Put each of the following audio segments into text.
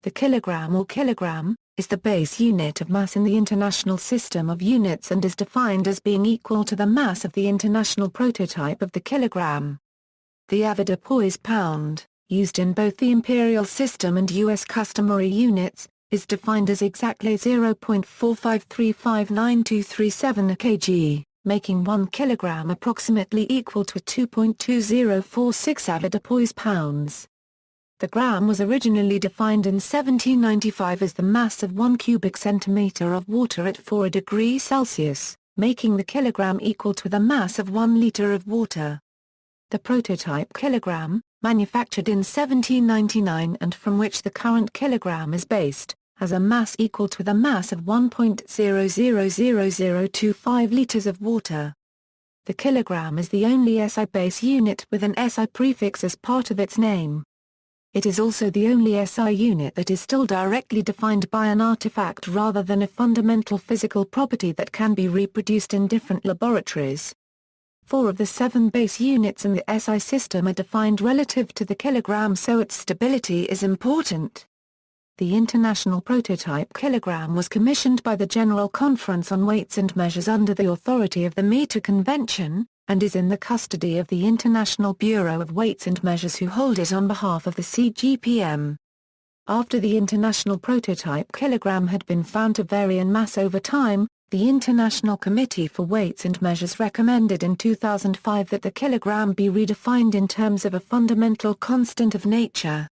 The kilogram or kilogram is the base unit of mass in the International System of Units and is defined as being equal to the mass of the international prototype of the kilogram. The avoirdupois pound, used in both the Imperial system and US customary units, is defined as exactly 0.4535923 kg, making 1 kilogram approximately equal to 2.2046 avoirdupois pounds. The gram was originally defined in 1795 as the mass of 1 cubic centimeter of water at 4 degrees Celsius, making the kilogram equal to the mass of 1 liter of water. The prototype kilogram, manufactured in 1799 and from which the current kilogram is based, has a mass equal to the mass of 1.000025 liters of water. The kilogram is the only SI base unit with an SI prefix as part of its name. It is also the only SI unit that is still directly defined by an artifact rather than a fundamental physical property that can be reproduced in different laboratories. 4 of the 7 base units in the SI system are defined relative to the kilogram, so its stability is important. The International Prototype Kilogram was commissioned by the General Conference on Weights and Measures under the authority of the Meter Convention, and is in the custody of the International Bureau of Weights and Measures, who hold it on behalf of the CGPM. After the International Prototype Kilogram had been found to vary in mass over time, the International Committee for Weights and Measures recommended in 2005 that the kilogram be redefined in terms of a fundamental constant of nature.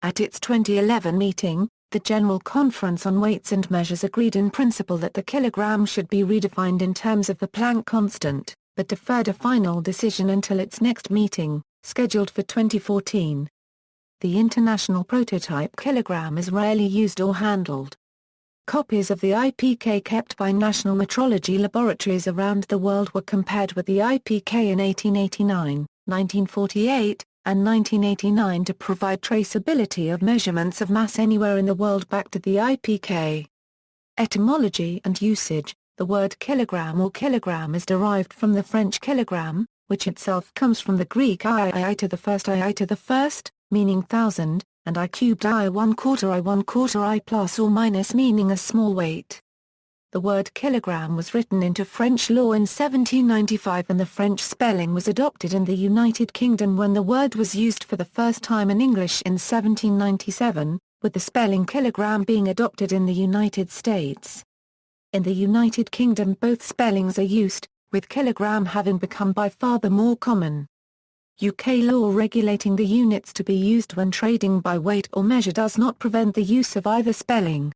At its 2011 meeting, the General Conference on Weights and Measures agreed in principle that the kilogram should be redefined in terms of the Planck constant, but deferred a final decision until its next meeting, scheduled for 2014. The International Prototype Kilogram is rarely used or handled. Copies of the IPK kept by national metrology laboratories around the world were compared with the IPK in 1889, 1948, and 1989 to provide traceability of measurements of mass anywhere in the world back to the IPK. Etymology and usage. The word kilogram or kilogram is derived from the French kilogramme, which itself comes from the Greek I to the first, meaning thousand, and I cubed I 1/4 I plus or minus, meaning a small weight. The word kilogram was written into French law in 1795 and the French spelling was adopted in the United Kingdom when the word was used for the first time in English in 1797, with the spelling kilogram being adopted in the United States. In the United Kingdom both spellings are used, with kilogram having become by far the more common. UK law regulating the units to be used when trading by weight or measure does not prevent the use of either spelling.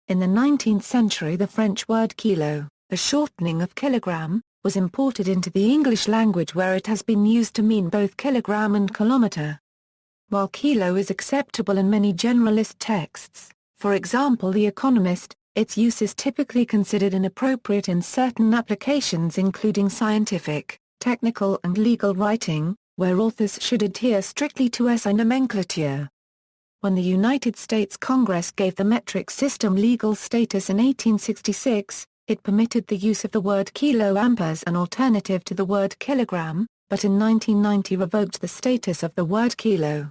In the 19th century the French word kilo, a shortening of kilogram, was imported into the English language where it has been used to mean both kilogram and kilometre. While kilo is acceptable in many generalist texts, for example The Economist, its use is typically considered inappropriate in certain applications including scientific, technical and legal writing, where authors should adhere strictly to SI nomenclature. When the United States Congress gave the metric system legal status in 1866, it permitted the use of the word kiloamp as an alternative to the word kilogram, but in 1990 revoked the status of the word kilo.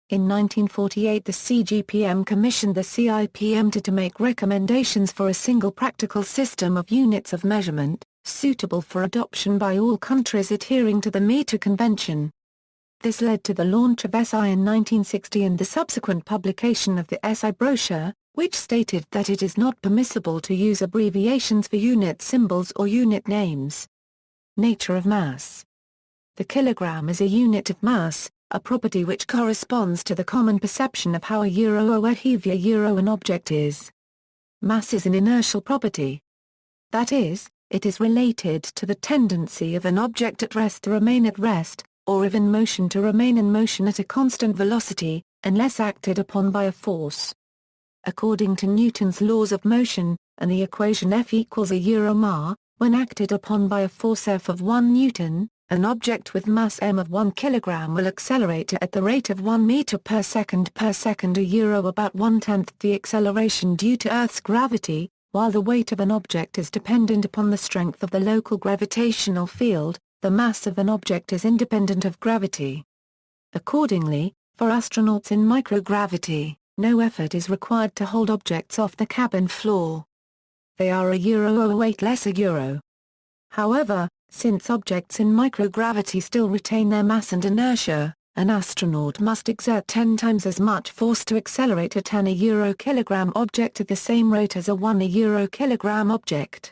In 1948 the CGPM commissioned the CIPM to make recommendations for a single practical system of units of measurement, suitable for adoption by all countries adhering to the Meter Convention. This led to the launch of SI in 1960 and the subsequent publication of the SI brochure, which stated that it is not permissible to use abbreviations for unit symbols or unit names. Nature of mass. The kilogram is a unit of mass, a property which corresponds to the common perception of how a euro or heavier an object is. Mass is an inertial property. That is, it is related to the tendency of an object at rest to remain at rest, or if in motion to remain in motion at a constant velocity, unless acted upon by a force. According to Newton's laws of motion, and the equation F equals a euro-ma, when acted upon by a force F of 1 Newton, an object with mass m of 1 kilogram will accelerate at the rate of 1 meter per second a euro, about 1/10 the acceleration due to Earth's gravity, while the weight of an object is dependent upon the strength of the local gravitational field. The mass of an object is independent of gravity. Accordingly, for astronauts in microgravity, no effort is required to hold objects off the cabin floor. They are a weight less a. However, since objects in microgravity still retain their mass and inertia, an astronaut must exert 10 times as much force to accelerate a 10 kilogram object at the same rate as a 1 kilogram object.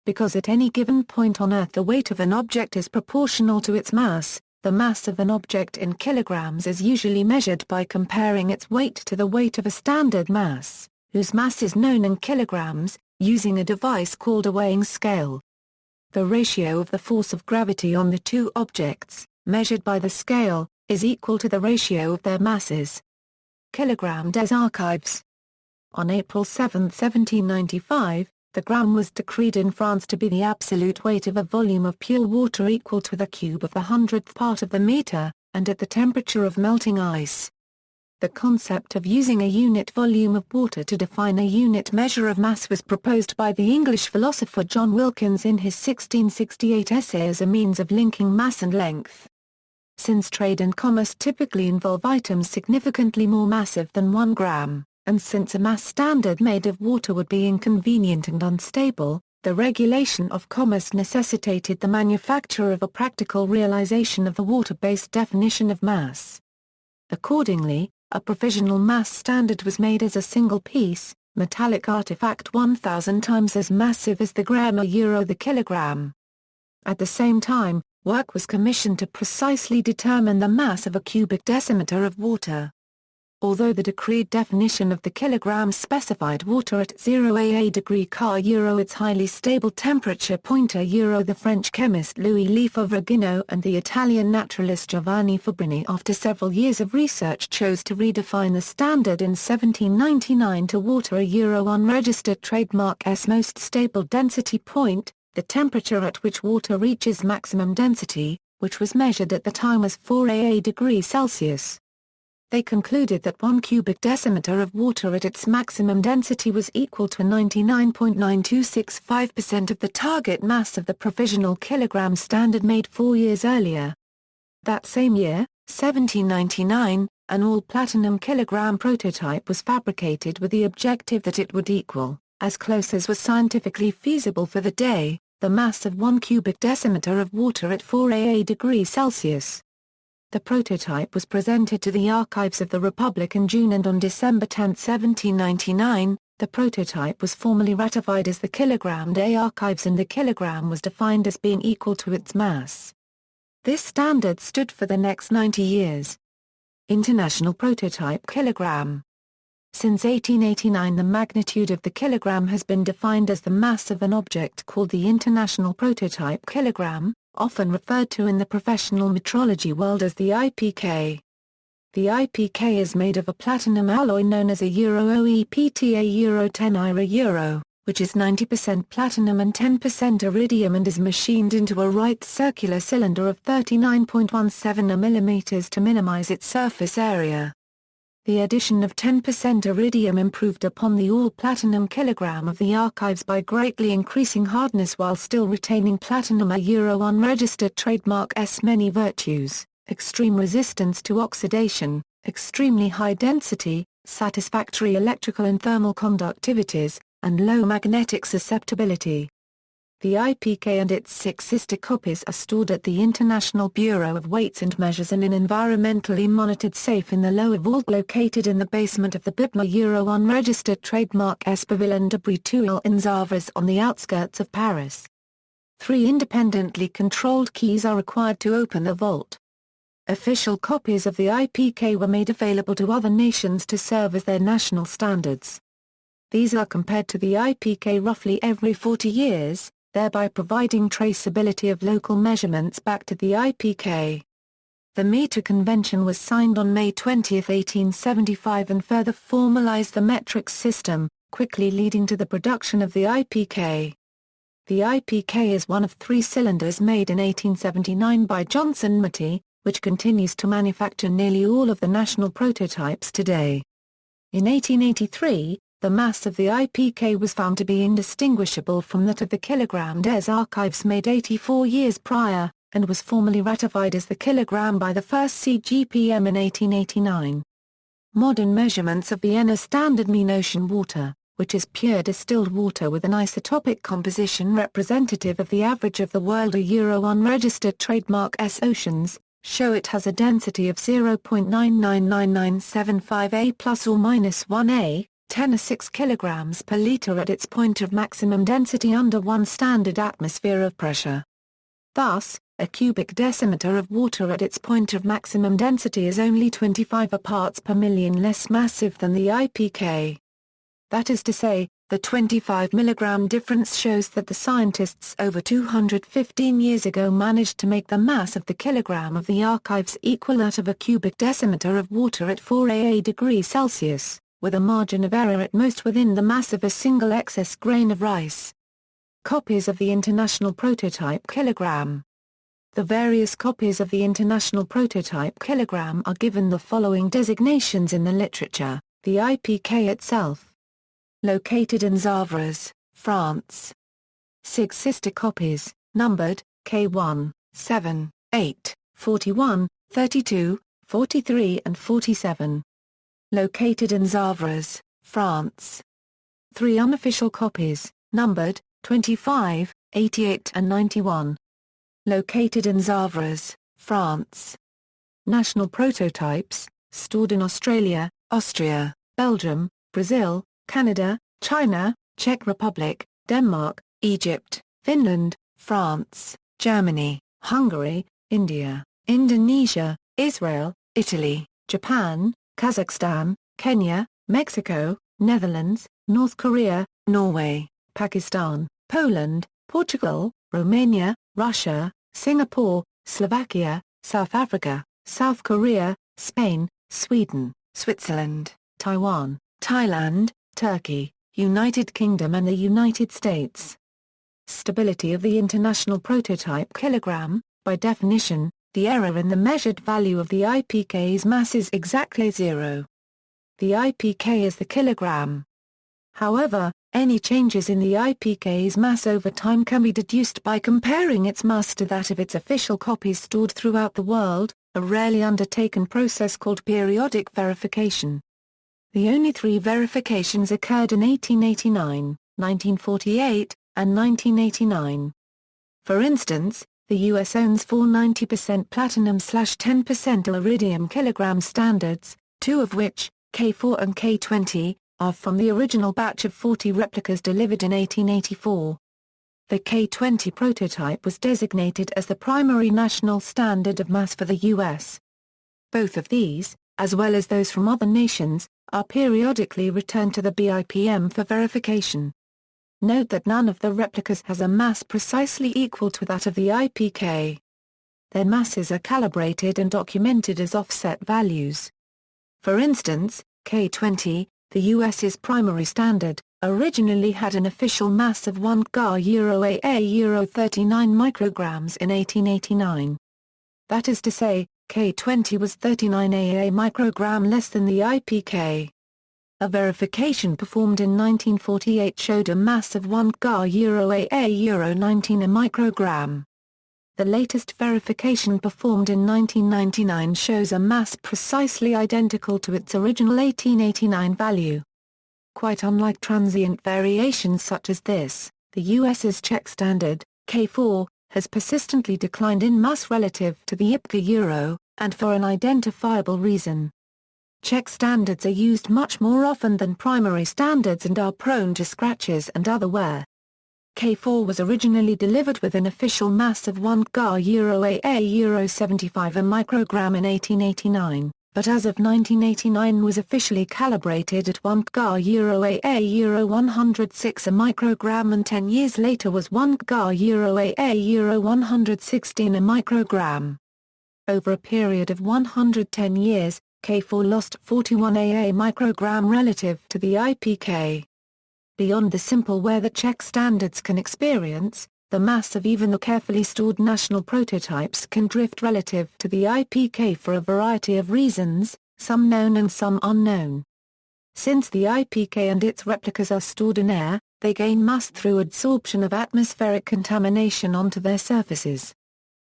Because at any given point on Earth the weight of an object is proportional to its mass, the mass of an object in kilograms is usually measured by comparing its weight to the weight of a standard mass, whose mass is known in kilograms, using a device called a weighing scale. The ratio of the force of gravity on the two objects, measured by the scale, is equal to the ratio of their masses. Kilogramme des Archives. On April 7, 1795, the gramme was decreed in France to be the absolute weight of a volume of pure water equal to the cube of the 100th part of the meter, and at the temperature of melting ice. The concept of using a unit volume of water to define a unit measure of mass was proposed by the English philosopher John Wilkins in his 1668 essay as a means of linking mass and length. Since trade and commerce typically involve items significantly more massive than 1 gram, and since a mass standard made of water would be inconvenient and unstable, the regulation of commerce necessitated the manufacture of a practical realization of the water-based definition of mass. Accordingly, a provisional mass standard was made as a single-piece, metallic artifact 1,000 times as massive as the gram the kilogram. At the same time, work was commissioned to precisely determine the mass of a cubic decimeter of water. Although the decreed definition of the kilogram specified water at 0 degree Ca its highly stable temperature point the French chemist Louis Lefebvre and the Italian naturalist Giovanni Fabrini after several years of research chose to redefine the standard in 1799 to water unregistered trademark S most stable density point, the temperature at which water reaches maximum density, which was measured at the time as 4 degrees Celsius. They concluded that 1 cubic decimeter of water at its maximum density was equal to 99.9265% of the target mass of the provisional kilogram standard made 4 years earlier. That same year, 1799, an all-platinum kilogram prototype was fabricated with the objective that it would equal, as close as was scientifically feasible for the day, the mass of 1 cubic decimeter of water at 4 degrees Celsius. The prototype was presented to the Archives of the Republic in June, and on December 10, 1799, the prototype was formally ratified as the Kilogramme des Archives and the kilogram was defined as being equal to its mass. This standard stood for the next 90 years. International Prototype Kilogram. Since 1889 the magnitude of the kilogram has been defined as the mass of an object called the International Prototype Kilogram, often referred to in the professional metrology world as the IPK. The IPK is made of a platinum alloy known as a OEPTA 10 Euro, which is 90% platinum and 10% iridium and is machined into a right circular cylinder of 39.17 mm to minimize its surface area. The addition of 10% iridium improved upon the all-platinum kilogram of the Archives by greatly increasing hardness while still retaining platinum unregistered trademark S many virtues, extreme resistance to oxidation, extremely high density, satisfactory electrical and thermal conductivities, and low magnetic susceptibility. The IPK and its 6 sister copies are stored at the International Bureau of Weights and Measures in an environmentally monitored safe in the lower vault located in the basement of the BIPMA unregistered trademark S Pavillon de Breteuil in Zavres on the outskirts of Paris. 3 independently controlled keys are required to open the vault. Official copies of the IPK were made available to other nations to serve as their national standards. These are compared to the IPK roughly every 40 years, thereby providing traceability of local measurements back to the IPK. The meter convention was signed on May 20, 1875 and further formalized the metrics system, quickly leading to the production of the IPK. The IPK is one of 3 cylinders made in 1879 by Johnson Matthey, which continues to manufacture nearly all of the national prototypes today. In 1883, the mass of the IPK was found to be indistinguishable from that of the Kilogramme des Archives made 84 years prior, and was formally ratified as the kilogram by the first CGPM in 1889. Modern measurements of Vienna standard mean ocean water, which is pure distilled water with an isotopic composition representative of the average of the world. Unregistered trademark S oceans, show it has a density of 0.999975 A plus or minus 1 A, 10^6 kilograms per liter at its point of maximum density under 1 standard atmosphere of pressure. Thus, a cubic decimeter of water at its point of maximum density is only 25 parts per million less massive than the IPK. That is to say, the 25 mg difference shows that the scientists over 215 years ago managed to make the mass of the kilogram of the archives equal that of a cubic decimeter of water at 4 degrees Celsius, with a margin of error at most within the mass of a single excess grain of rice. Copies of the International Prototype Kilogram. The various copies of the International Prototype Kilogram are given the following designations in the literature: the IPK itself. Located in Zavres, France. 6 sister copies, numbered, K1, 7, 8, 41, 32, 43 and 47. Located in Zavres, France. 3 unofficial copies, numbered, 25, 88 and 91. Located in Zavres, France. National prototypes, stored in Australia, Austria, Belgium, Brazil, Canada, China, Czech Republic, Denmark, Egypt, Finland, France, Germany, Hungary, India, Indonesia, Israel, Italy, Japan, Kazakhstan, Kenya, Mexico, Netherlands, North Korea, Norway, Pakistan, Poland, Portugal, Romania, Russia, Singapore, Slovakia, South Africa, South Korea, Spain, Sweden, Switzerland, Taiwan, Thailand, Turkey, United Kingdom and the United States. Stability of the International Prototype Kilogram. By definition, the error in the measured value of the IPK's mass is exactly 0. The IPK is the kilogram. However, any changes in the IPK's mass over time can be deduced by comparing its mass to that of its official copies stored throughout the world, a rarely undertaken process called periodic verification. The only 3 verifications occurred in 1889, 1948, and 1989. For instance, the U.S. owns 4 90% platinum/10% iridium kilogram standards, 2 of which, K4 and K20, are from the original batch of 40 replicas delivered in 1884. The K20 prototype was designated as the primary national standard of mass for the U.S. Both of these, as well as those from other nations, are periodically returned to the BIPM for verification. Note that none of the replicas has a mass precisely equal to that of the IPK. Their masses are calibrated and documented as offset values. For instance, K20, the US's primary standard, originally had an official mass of 1 ga 39 micrograms in 1889. That is to say, K20 was 39 AA microgram less than the IPK. A verification performed in 1948 showed a mass of 1 ga 19 a microgram. The latest verification performed in 1999 shows a mass precisely identical to its original 1889 value. Quite unlike transient variations such as this, the US's Czech standard, K4, has persistently declined in mass relative to the IPK euro, and for an identifiable reason. Czech standards are used much more often than primary standards and are prone to scratches and other wear. K4 was originally delivered with an official mass of 1 ga 75 a microgram in 1889, but as of 1989 was officially calibrated at 1 ga 106 a microgram and 10 years later was 1 ga 116 a microgram. Over a period of 110 years, K4 lost 41 AA microgram relative to the IPK. Beyond the simple wear that Czech standards can experience, the mass of even the carefully stored national prototypes can drift relative to the IPK for a variety of reasons, some known and some unknown. Since the IPK and its replicas are stored in air, they gain mass through adsorption of atmospheric contamination onto their surfaces.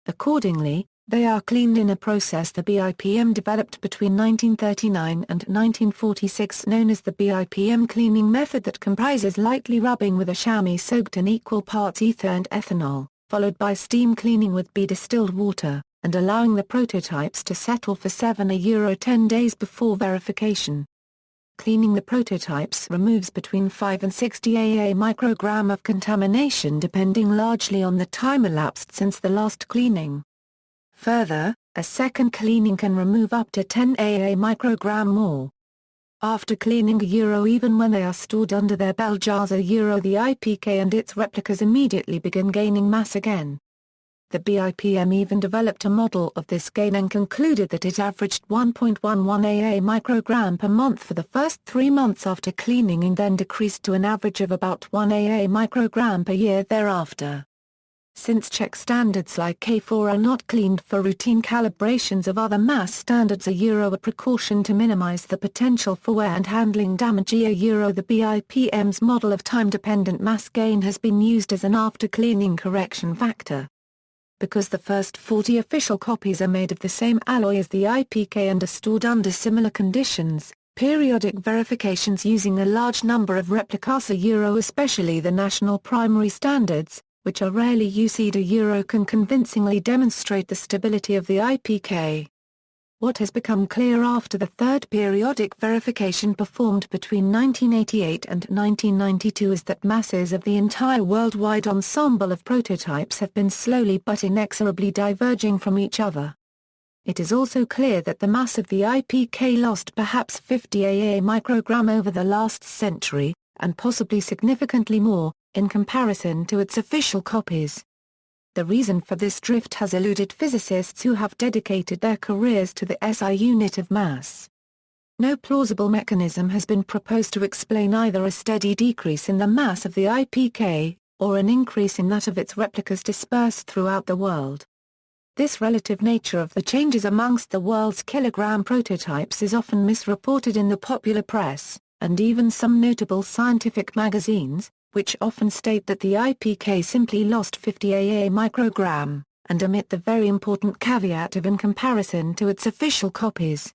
Accordingly, They are cleaned in a process the BIPM developed between 1939 and 1946 known as the BIPM cleaning method that comprises lightly rubbing with a chamois soaked in equal parts ether and ethanol, followed by steam cleaning with distilled water, and allowing the prototypes to settle for 7–10 days before verification. Cleaning the prototypes removes between 5 and 60 microgram of contamination depending largely on the time elapsed since the last cleaning. Further, a second cleaning can remove up to 10 microgram more. After cleaning even when they are stored under their bell jars the IPK and its replicas immediately begin gaining mass again. The BIPM even developed a model of this gain and concluded that it averaged 1.11 microgram per month for the first 3 months after cleaning and then decreased to an average of about 1 microgram per year thereafter. Since check standards like K4 are not cleaned for routine calibrations of other mass standards a precaution to minimize the potential for wear and handling damage the BIPM's model of time-dependent mass gain has been used as an after-cleaning correction factor. Because the first 40 official copies are made of the same alloy as the IPK and are stored under similar conditions, periodic verifications using a large number of replicas especially the national primary standards, which are rarely used can convincingly demonstrate the stability of the IPK. What has become clear after the third periodic verification performed between 1988 and 1992 is that masses of the entire worldwide ensemble of prototypes have been slowly but inexorably diverging from each other. It is also clear that the mass of the IPK lost perhaps 50 microgram over the last century, and possibly significantly more, in comparison to its official copies. The reason for this drift has eluded physicists who have dedicated their careers to the SI unit of mass. No plausible mechanism has been proposed to explain either a steady decrease in the mass of the IPK, or an increase in that of its replicas dispersed throughout the world. This relative nature of the changes amongst the world's kilogram prototypes is often misreported in the popular press, and even some notable scientific magazines, which often state that the IPK simply lost 50 microgram, and omit the very important caveat of in comparison to its official copies.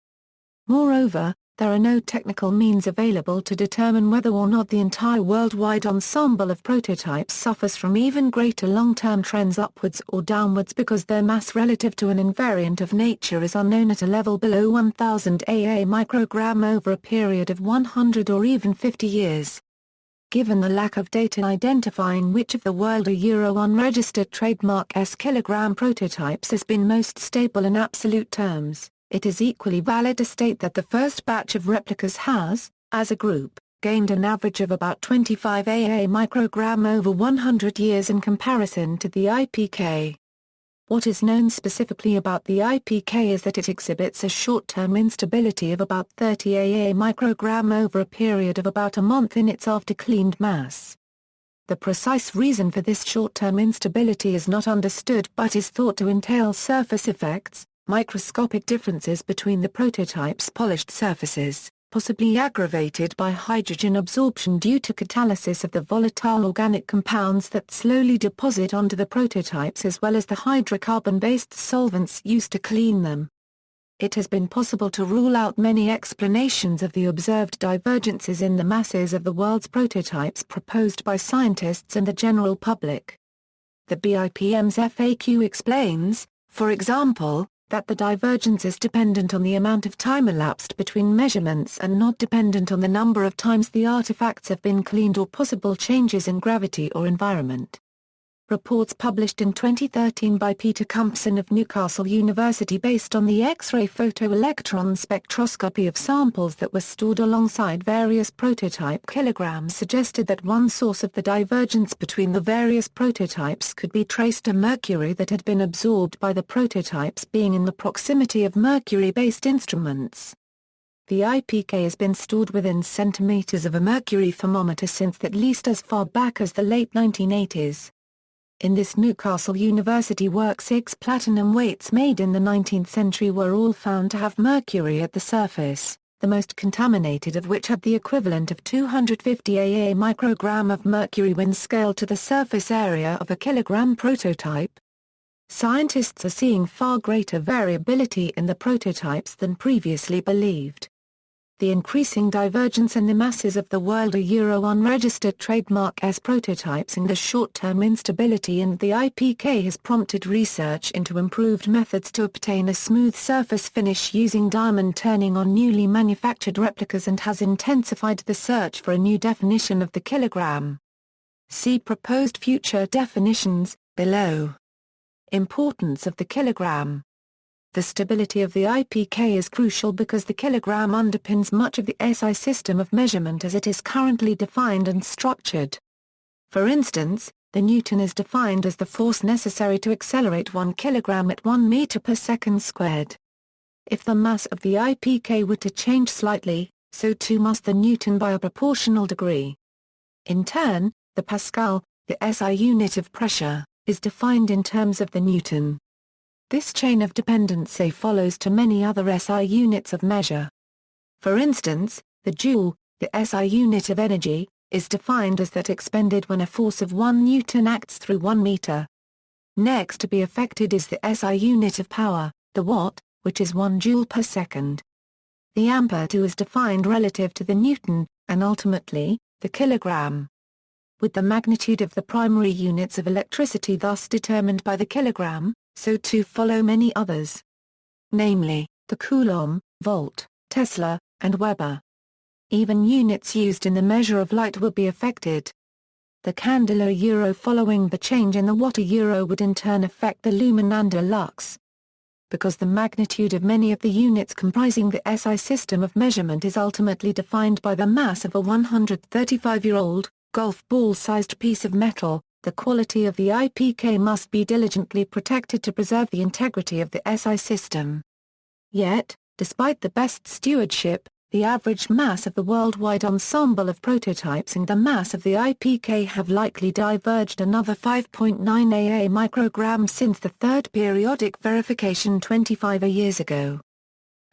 Moreover, there are no technical means available to determine whether or not the entire worldwide ensemble of prototypes suffers from even greater long-term trends upwards or downwards because their mass relative to an invariant of nature is unknown at a level below 1000 microgram over a period of 100 or even 50 years. Given the lack of data identifying which of the world unregistered trademark kilogram prototypes has been most stable in absolute terms, it is equally valid to state that the first batch of replicas has, as a group, gained an average of about 25 microgram over 100 years in comparison to the IPK. What is known specifically about the IPK is that it exhibits a short-term instability of about 30 microgram over a period of about a month in its after-cleaned mass. The precise reason for this short-term instability is not understood but is thought to entail surface effects, microscopic differences between the prototype's polished surfaces, possibly aggravated by hydrogen absorption due to catalysis of the volatile organic compounds that slowly deposit onto the prototypes as well as the hydrocarbon-based solvents used to clean them. It has been possible to rule out many explanations of the observed divergences in the masses of the world's prototypes proposed by scientists and the general public. The BIPM's FAQ explains, for example, that the divergence is dependent on the amount of time elapsed between measurements and not dependent on the number of times the artifacts have been cleaned or possible changes in gravity or environment. Reports published in 2013 by Peter Compson of Newcastle University based on the X-ray photoelectron spectroscopy of samples that were stored alongside various prototype kilograms suggested that one source of the divergence between the various prototypes could be traced to mercury that had been absorbed by the prototypes being in the proximity of mercury-based instruments. The IPK has been stored within centimeters of a mercury thermometer since at least as far back as the late 1980s. In this Newcastle University work 6 platinum weights made in the 19th century were all found to have mercury at the surface, the most contaminated of which had the equivalent of 250 microgram of mercury when scaled to the surface area of a kilogram prototype. scientists are seeing far greater variability in the prototypes than previously believed. The increasing divergence in the masses of the world Euro unregistered trademark S prototypes and the short-term instability in the IPK has prompted research into improved methods to obtain a smooth surface finish using diamond turning on newly manufactured replicas and has intensified the search for a new definition of the kilogram. See proposed future definitions, below. Importance of the kilogram. The stability of the IPK is crucial because the kilogram underpins much of the SI system of measurement as it is currently defined and structured. For instance, the Newton is defined as the force necessary to accelerate 1 kilogram at 1 meter per second squared. If the mass of the IPK were to change slightly, so too must the Newton by a proportional degree. In turn, the Pascal, the SI unit of pressure, is defined in terms of the Newton. This chain of dependency follows to many other SI units of measure. For instance, the joule, the SI unit of energy, is defined as that expended when a force of 1 Newton acts through 1 meter. Next to be affected is the SI unit of power, the watt, which is 1 joule per second. The ampere too is defined relative to the Newton, and ultimately, the kilogram. With the magnitude of the primary units of electricity thus determined by the kilogram, so too follow many others. Namely, the coulomb, volt, Tesla, and Weber. Even units used in the measure of light will be affected. The candela euro following the change in the watt euro would in turn affect the lumen and the lux. Because the magnitude of many of the units comprising the SI system of measurement is ultimately defined by the mass of a 135-year-old, golf ball-sized piece of metal, the quality of the IPK must be diligently protected to preserve the integrity of the SI system. Yet, despite the best stewardship, the average mass of the worldwide ensemble of prototypes and the mass of the IPK have likely diverged another 5.9 AA micrograms since the third periodic verification 25 years ago.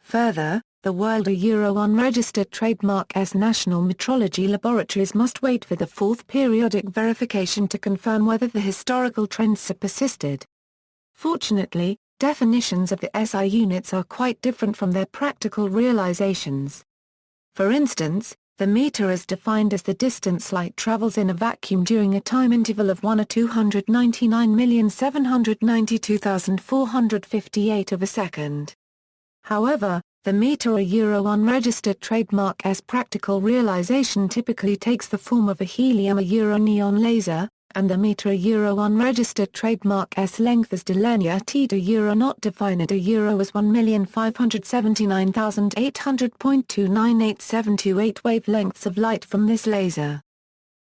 Further, the World Euro unregistered trademark S national metrology laboratories must wait for the fourth periodic verification to confirm whether the historical trends have persisted. Fortunately, definitions of the SI units are quite different from their practical realizations. For instance, the meter is defined as the distance light travels in a vacuum during a time interval of 1 or 299,792,458 of a second. However, the meter euro unregistered trademark S practical realization typically takes the form of a helium euro neon laser, and the meter euro unregistered trademark S length is linear t euro not defined euro as 1,579,800.298728 wavelengths of light from this laser.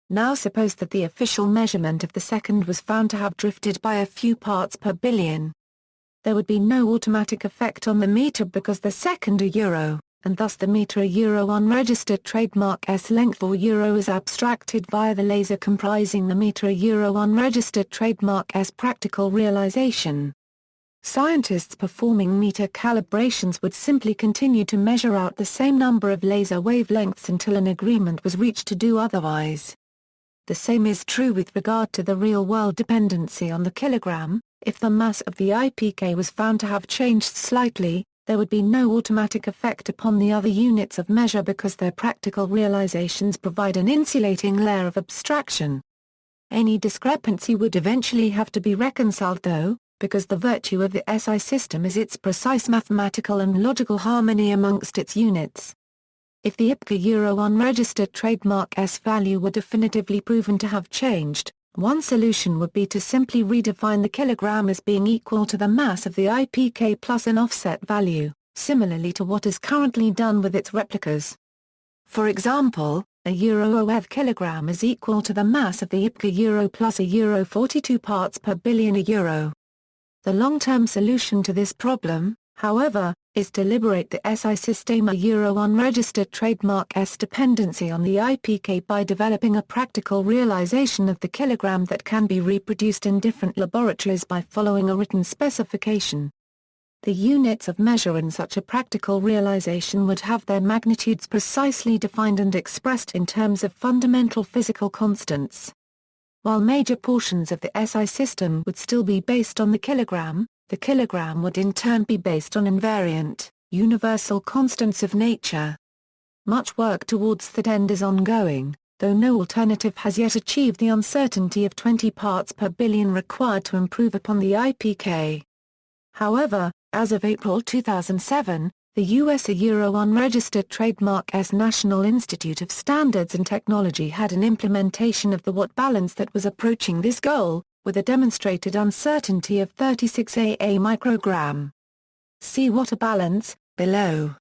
Now suppose that the official measurement of the second was found to have drifted by a few parts per billion. There would be no automatic effect on the meter because the second euro, and thus the meter euro unregistered trademark S length or euro is abstracted via the laser comprising the meter euro unregistered trademark S practical realization. Scientists performing meter calibrations would simply continue to measure out the same number of laser wavelengths until an agreement was reached to do otherwise. The same is true with regard to the real-world dependency on the kilogram. If the mass of the IPK was found to have changed slightly, there would be no automatic effect upon the other units of measure because their practical realizations provide an insulating layer of abstraction. Any discrepancy would eventually have to be reconciled though, because the virtue of the SI system is its precise mathematical and logical harmony amongst its units. If the IPK euro unregistered trademark S value were definitively proven to have changed, one solution would be to simply redefine the kilogram as being equal to the mass of the IPK plus an offset value, similarly to what is currently done with its replicas. For example, a euro OEV kilogram is equal to the mass of the IPK euro plus a euro 42 parts per billion a euro. The long-term solution to this problem, however, is to liberate the SI system euro unregistered trademark S dependency on the IPK by developing a practical realization of the kilogram that can be reproduced in different laboratories by following a written specification. The units of measure in such a practical realization would have their magnitudes precisely defined and expressed in terms of fundamental physical constants. While major portions of the SI system would still be based on the kilogram would in turn be based on invariant, universal constants of nature. Much work towards that end is ongoing, though no alternative has yet achieved the uncertainty of 20 parts per billion required to improve upon the IPK. However, as of April 2007, the US unregistered trademark National Institute of Standards and Technology had an implementation of the watt balance that was approaching this goal, with a demonstrated uncertainty of 36 AA microgram. See watt balance, below.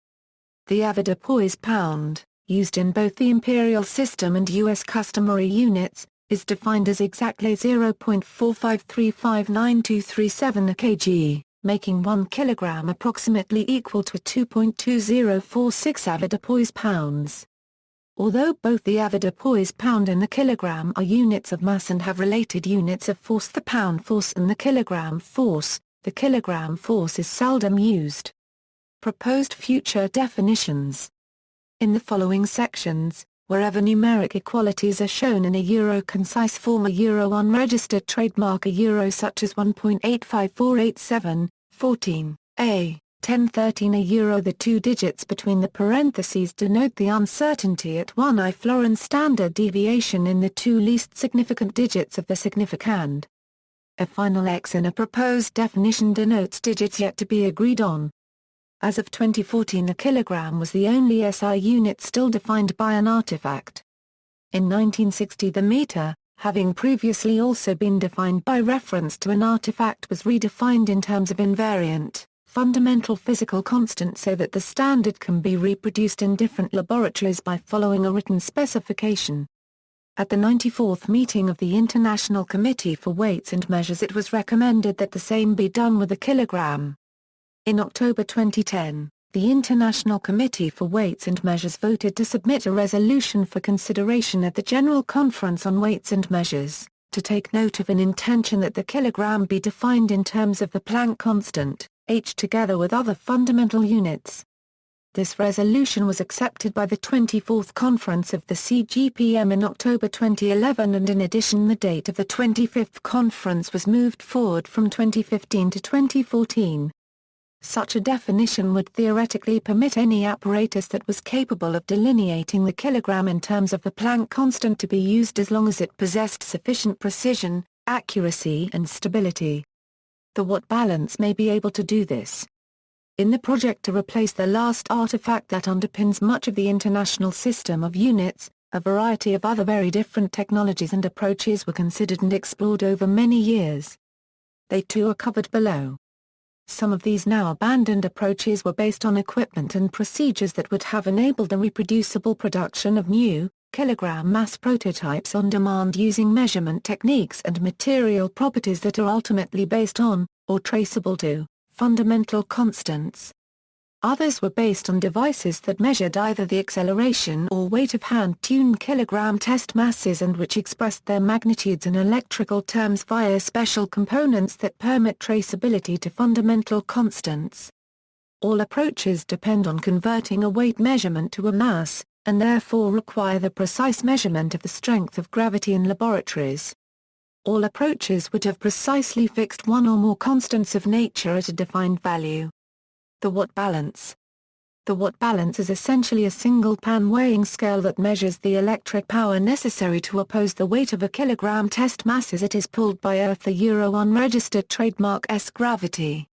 The avoirdupois pound, used in both the Imperial system and US customary units, is defined as exactly 0.45359237 a kg, making 1 kilogram approximately equal to 2.2046 avoirdupois pounds. Although both the avoirdupois pound and the kilogram are units of mass and have related units of force, the pound force and the kilogram force is seldom used. Proposed future definitions. In the following sections, wherever numeric equalities are shown in a Euro-concise form, a Euro-unregistered trademark, a Euro such as 1.85487, 14, A, 1013, a Euro, the two digits between the parentheses denote the uncertainty at 1 I Florence standard deviation in the two least significant digits of the significand. A final X in a proposed definition denotes digits yet to be agreed on. As of 2014, the kilogram was the only SI unit still defined by an artifact. In 1960, the meter, having previously also been defined by reference to an artifact, was redefined in terms of invariant, fundamental physical constant so that the standard can be reproduced in different laboratories by following a written specification. At the 94th meeting of the International Committee for Weights and Measures, it was recommended that the same be done with the kilogram. In October 2010, the International Committee for Weights and Measures voted to submit a resolution for consideration at the General Conference on Weights and Measures, to take note of an intention that the kilogram be defined in terms of the Planck constant, h, together with other fundamental units. This resolution was accepted by the 24th Conference of the CGPM in October 2011, and in addition the date of the 25th conference was moved forward from 2015 to 2014. Such a definition would theoretically permit any apparatus that was capable of delineating the kilogram in terms of the Planck constant to be used as long as it possessed sufficient precision, accuracy and stability. The watt balance may be able to do this. In the project to replace the last artifact that underpins much of the international system of units, a variety of other very different technologies and approaches were considered and explored over many years. They too are covered below. Some of these now abandoned approaches were based on equipment and procedures that would have enabled the reproducible production of new, kilogram mass prototypes on demand using measurement techniques and material properties that are ultimately based on, or traceable to, fundamental constants. Others were based on devices that measured either the acceleration or weight of hand-tuned kilogram test masses and which expressed their magnitudes in electrical terms via special components that permit traceability to fundamental constants. All approaches depend on converting a weight measurement to a mass, and therefore require the precise measurement of the strength of gravity in laboratories. All approaches would have precisely fixed one or more constants of nature at a defined value. The watt balance. The watt balance is essentially a single-pan weighing scale that measures the electric power necessary to oppose the weight of a kilogram test mass as it is pulled by Earth, the Euro-unregistered trademark S-gravity.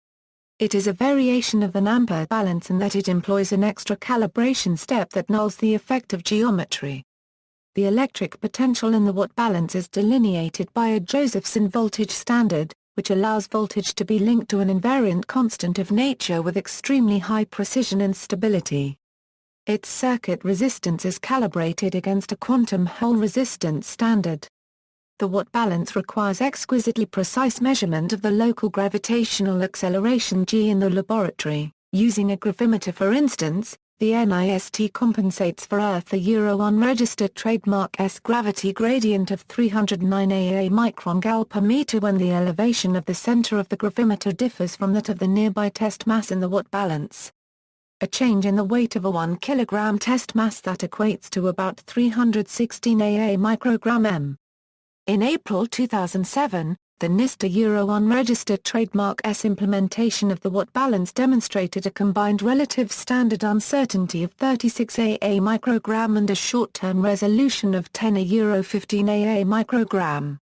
It is a variation of an ampere balance in that it employs an extra calibration step that nulls the effect of geometry. The electric potential in the watt balance is delineated by a Josephson voltage standard, which allows voltage to be linked to an invariant constant of nature with extremely high precision and stability. Its circuit resistance is calibrated against a quantum Hall resistance standard. The watt balance requires exquisitely precise measurement of the local gravitational acceleration g in the laboratory. Using a gravimeter, for instance, the NIST compensates for Earth the Euro-unregistered trademark S-gravity gradient of 309 AA micron gal per meter when the elevation of the center of the gravimeter differs from that of the nearby test mass in the watt balance. A change in the weight of a 1 kilogram test mass that equates to about 316 AA microgram m. In April 2007, the NIST Euro unregistered trademark S implementation of the watt balance demonstrated a combined relative standard uncertainty of 36 AA microgram and a short-term resolution of 10 Euro 15 AA microgram.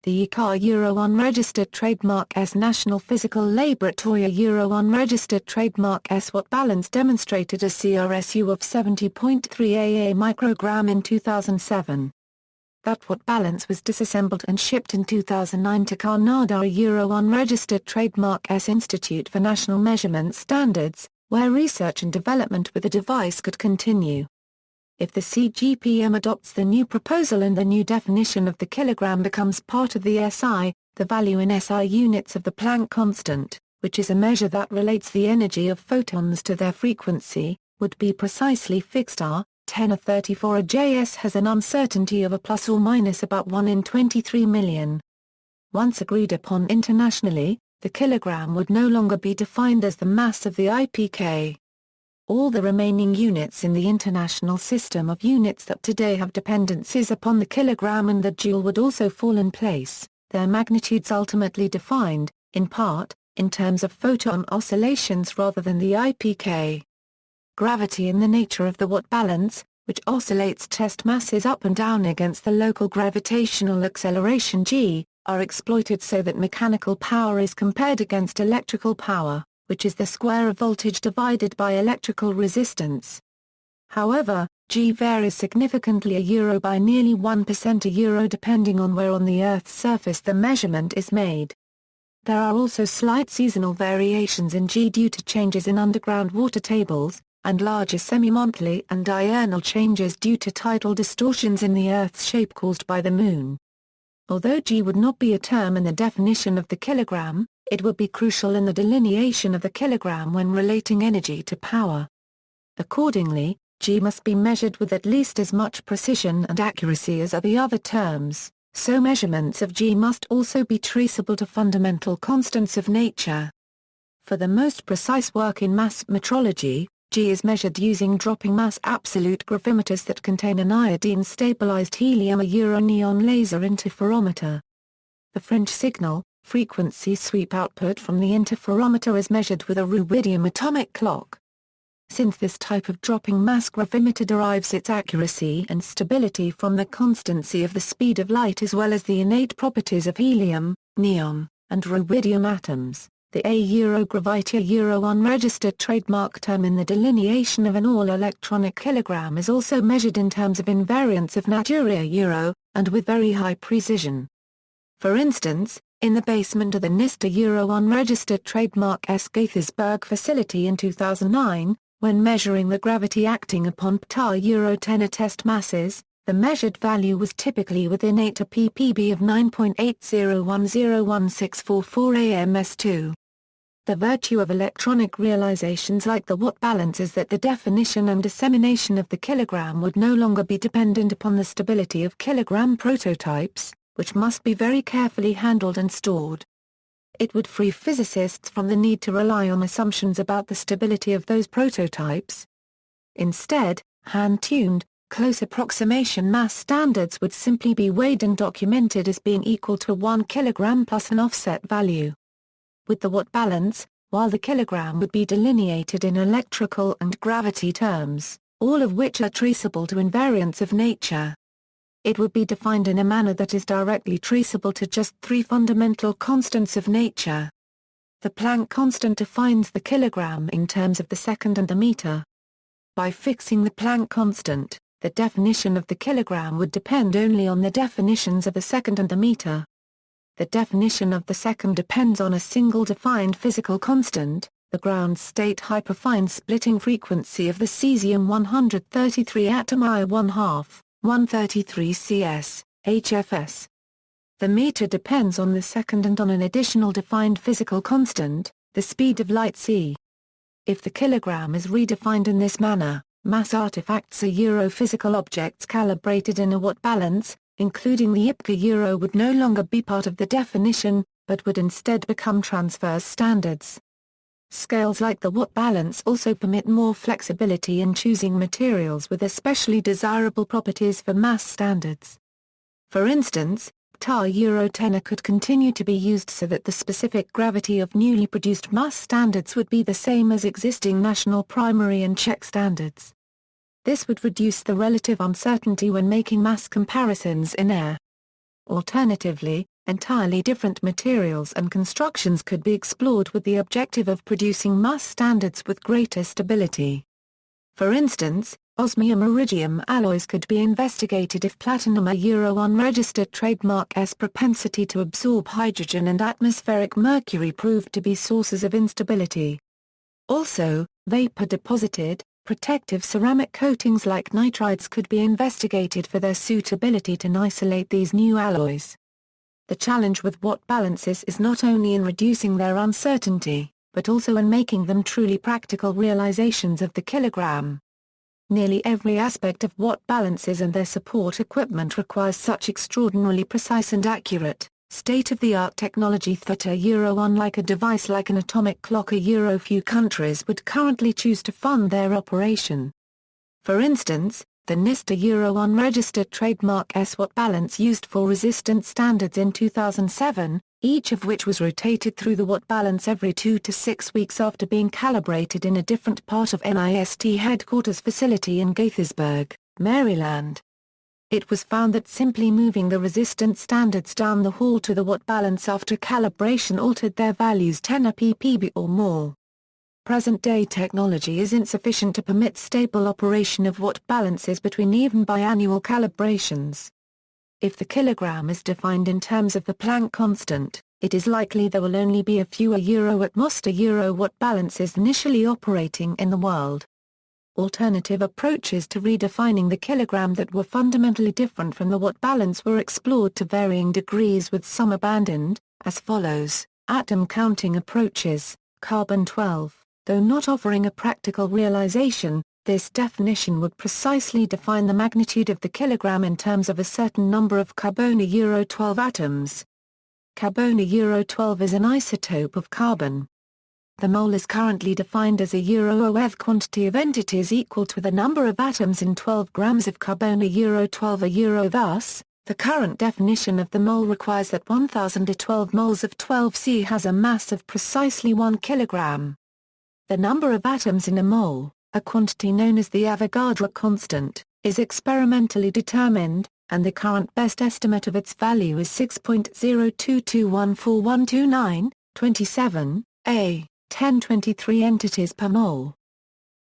The ICAR Euro unregistered trademark S National Physical Laboratory Euro unregistered trademark S watt balance demonstrated a CRSU of 70.3 AA microgram in 2007. That watt balance was disassembled and shipped in 2009 to Canada Euro unregistered trademark S Institute for National Measurement Standards, where research and development with the device could continue. If the CGPM adopts the new proposal and the new definition of the kilogram becomes part of the SI, the value in SI units of the Planck constant, which is a measure that relates the energy of photons to their frequency, would be precisely fixed r. 10^34 a JS has an uncertainty of a plus or minus about 1 in 23 million. Once agreed upon internationally, the kilogram would no longer be defined as the mass of the IPK. All the remaining units in the international system of units that today have dependencies upon the kilogram and the joule would also fall in place, their magnitudes ultimately defined, in part, in terms of photon oscillations rather than the IPK. Gravity and the nature of the watt balance, which oscillates test masses up and down against the local gravitational acceleration g, are exploited so that mechanical power is compared against electrical power, which is the square of voltage divided by electrical resistance. However, g varies significantly Euro by nearly 1% Euro depending on where on the Earth's surface the measurement is made. There are also slight seasonal variations in g due to changes in underground water tables, and larger semi-monthly and diurnal changes due to tidal distortions in the Earth's shape caused by the Moon. Although g would not be a term in the definition of the kilogram, it would be crucial in the delineation of the kilogram when relating energy to power. Accordingly, g must be measured with at least as much precision and accuracy as are the other terms, so measurements of g must also be traceable to fundamental constants of nature. For the most precise work in mass metrology, g is measured using dropping mass absolute gravimeters that contain an iodine-stabilized helium or neon laser interferometer. The fringe signal, frequency sweep output from the interferometer is measured with a rubidium atomic clock. Since this type of dropping mass gravimeter derives its accuracy and stability from the constancy of the speed of light as well as the innate properties of helium, neon, and rubidium atoms, the gravity Euro unregistered trademark term in the delineation of an all-electronic kilogram is also measured in terms of invariance of natura Euro, and with very high precision. For instance, in the basement of the NIST Euro unregistered trademark S Gaithersburg facility in 2009, when measuring the gravity acting upon ptar Euro 10 test masses, the measured value was typically within 8 a ppb of 9.80101644 ams2. The virtue of electronic realizations like the watt balance is that the definition and dissemination of the kilogram would no longer be dependent upon the stability of kilogram prototypes, which must be very carefully handled and stored. It would free physicists from the need to rely on assumptions about the stability of those prototypes. Instead, hand-tuned, close approximation mass standards would simply be weighed and documented as being equal to 1 kilogram plus an offset value. With the watt balance, while the kilogram would be delineated in electrical and gravity terms, all of which are traceable to invariance of nature, it would be defined in a manner that is directly traceable to just 3 fundamental constants of nature. The Planck constant defines the kilogram in terms of the second and the meter. By fixing the Planck constant, the definition of the kilogram would depend only on the definitions of the second and the meter. The definition of the second depends on a single defined physical constant, the ground state hyperfine splitting frequency of the cesium-133 atom I½ 133 cs, HFS. The meter depends on the second and on an additional defined physical constant, the speed of light c. If the kilogram is redefined in this manner, mass artifacts are physical objects calibrated in a watt balance, including the IPK Euro would no longer be part of the definition, but would instead become transverse standards. Scales like the watt balance also permit more flexibility in choosing materials with especially desirable properties for mass standards. For instance, Euro 10 could continue to be used so that the specific gravity of newly produced mass standards would be the same as existing national primary and check standards. This would reduce the relative uncertainty when making mass comparisons in air. Alternatively, entirely different materials and constructions could be explored with the objective of producing mass standards with greater stability. For instance, osmium-iridium alloys could be investigated if platinum Euro unregistered trademark S propensity to absorb hydrogen and atmospheric mercury proved to be sources of instability. Also, vapor-deposited, protective ceramic coatings like nitrides could be investigated for their suitability to isolate these new alloys. The challenge with watt balances is not only in reducing their uncertainty, but also in making them truly practical realizations of the kilogram. Nearly every aspect of watt balances and their support equipment requires such extraordinarily precise and accurate, state-of-the-art technology that unlike a device like an atomic clock few countries would currently choose to fund their operation. For instance, the NIST unregistered trademark S watt balance used for resistance standards in 2007, each of which was rotated through the watt balance every 2 to 6 weeks after being calibrated in a different part of NIST headquarters facility in Gaithersburg, Maryland. It was found that simply moving the resistance standards down the hall to the watt balance after calibration altered their values 10 ppb or more. Present-day technology is insufficient to permit stable operation of watt balances between even biannual calibrations. If the kilogram is defined in terms of the Planck constant, it is likely there will only be a few at most watt balances initially operating in the world. Alternative approaches to redefining the kilogram that were fundamentally different from the watt balance were explored to varying degrees, with some abandoned, as follows: atom counting approaches, carbon-12, though not offering a practical realization. This definition would precisely define the magnitude of the kilogram in terms of a certain number of carbon-12 atoms. Carbon-12 is an isotope of carbon. The mole is currently defined as a OF quantity of entities equal to the number of atoms in 12 grams of carbon-12 Thus, the current definition of the mole requires that 1012 moles of 12C has a mass of precisely 1 kilogram. The number of atoms in a mole, a quantity known as the Avogadro constant, is experimentally determined, and the current best estimate of its value is 6.02214129, 27, A, 1023 entities per mole.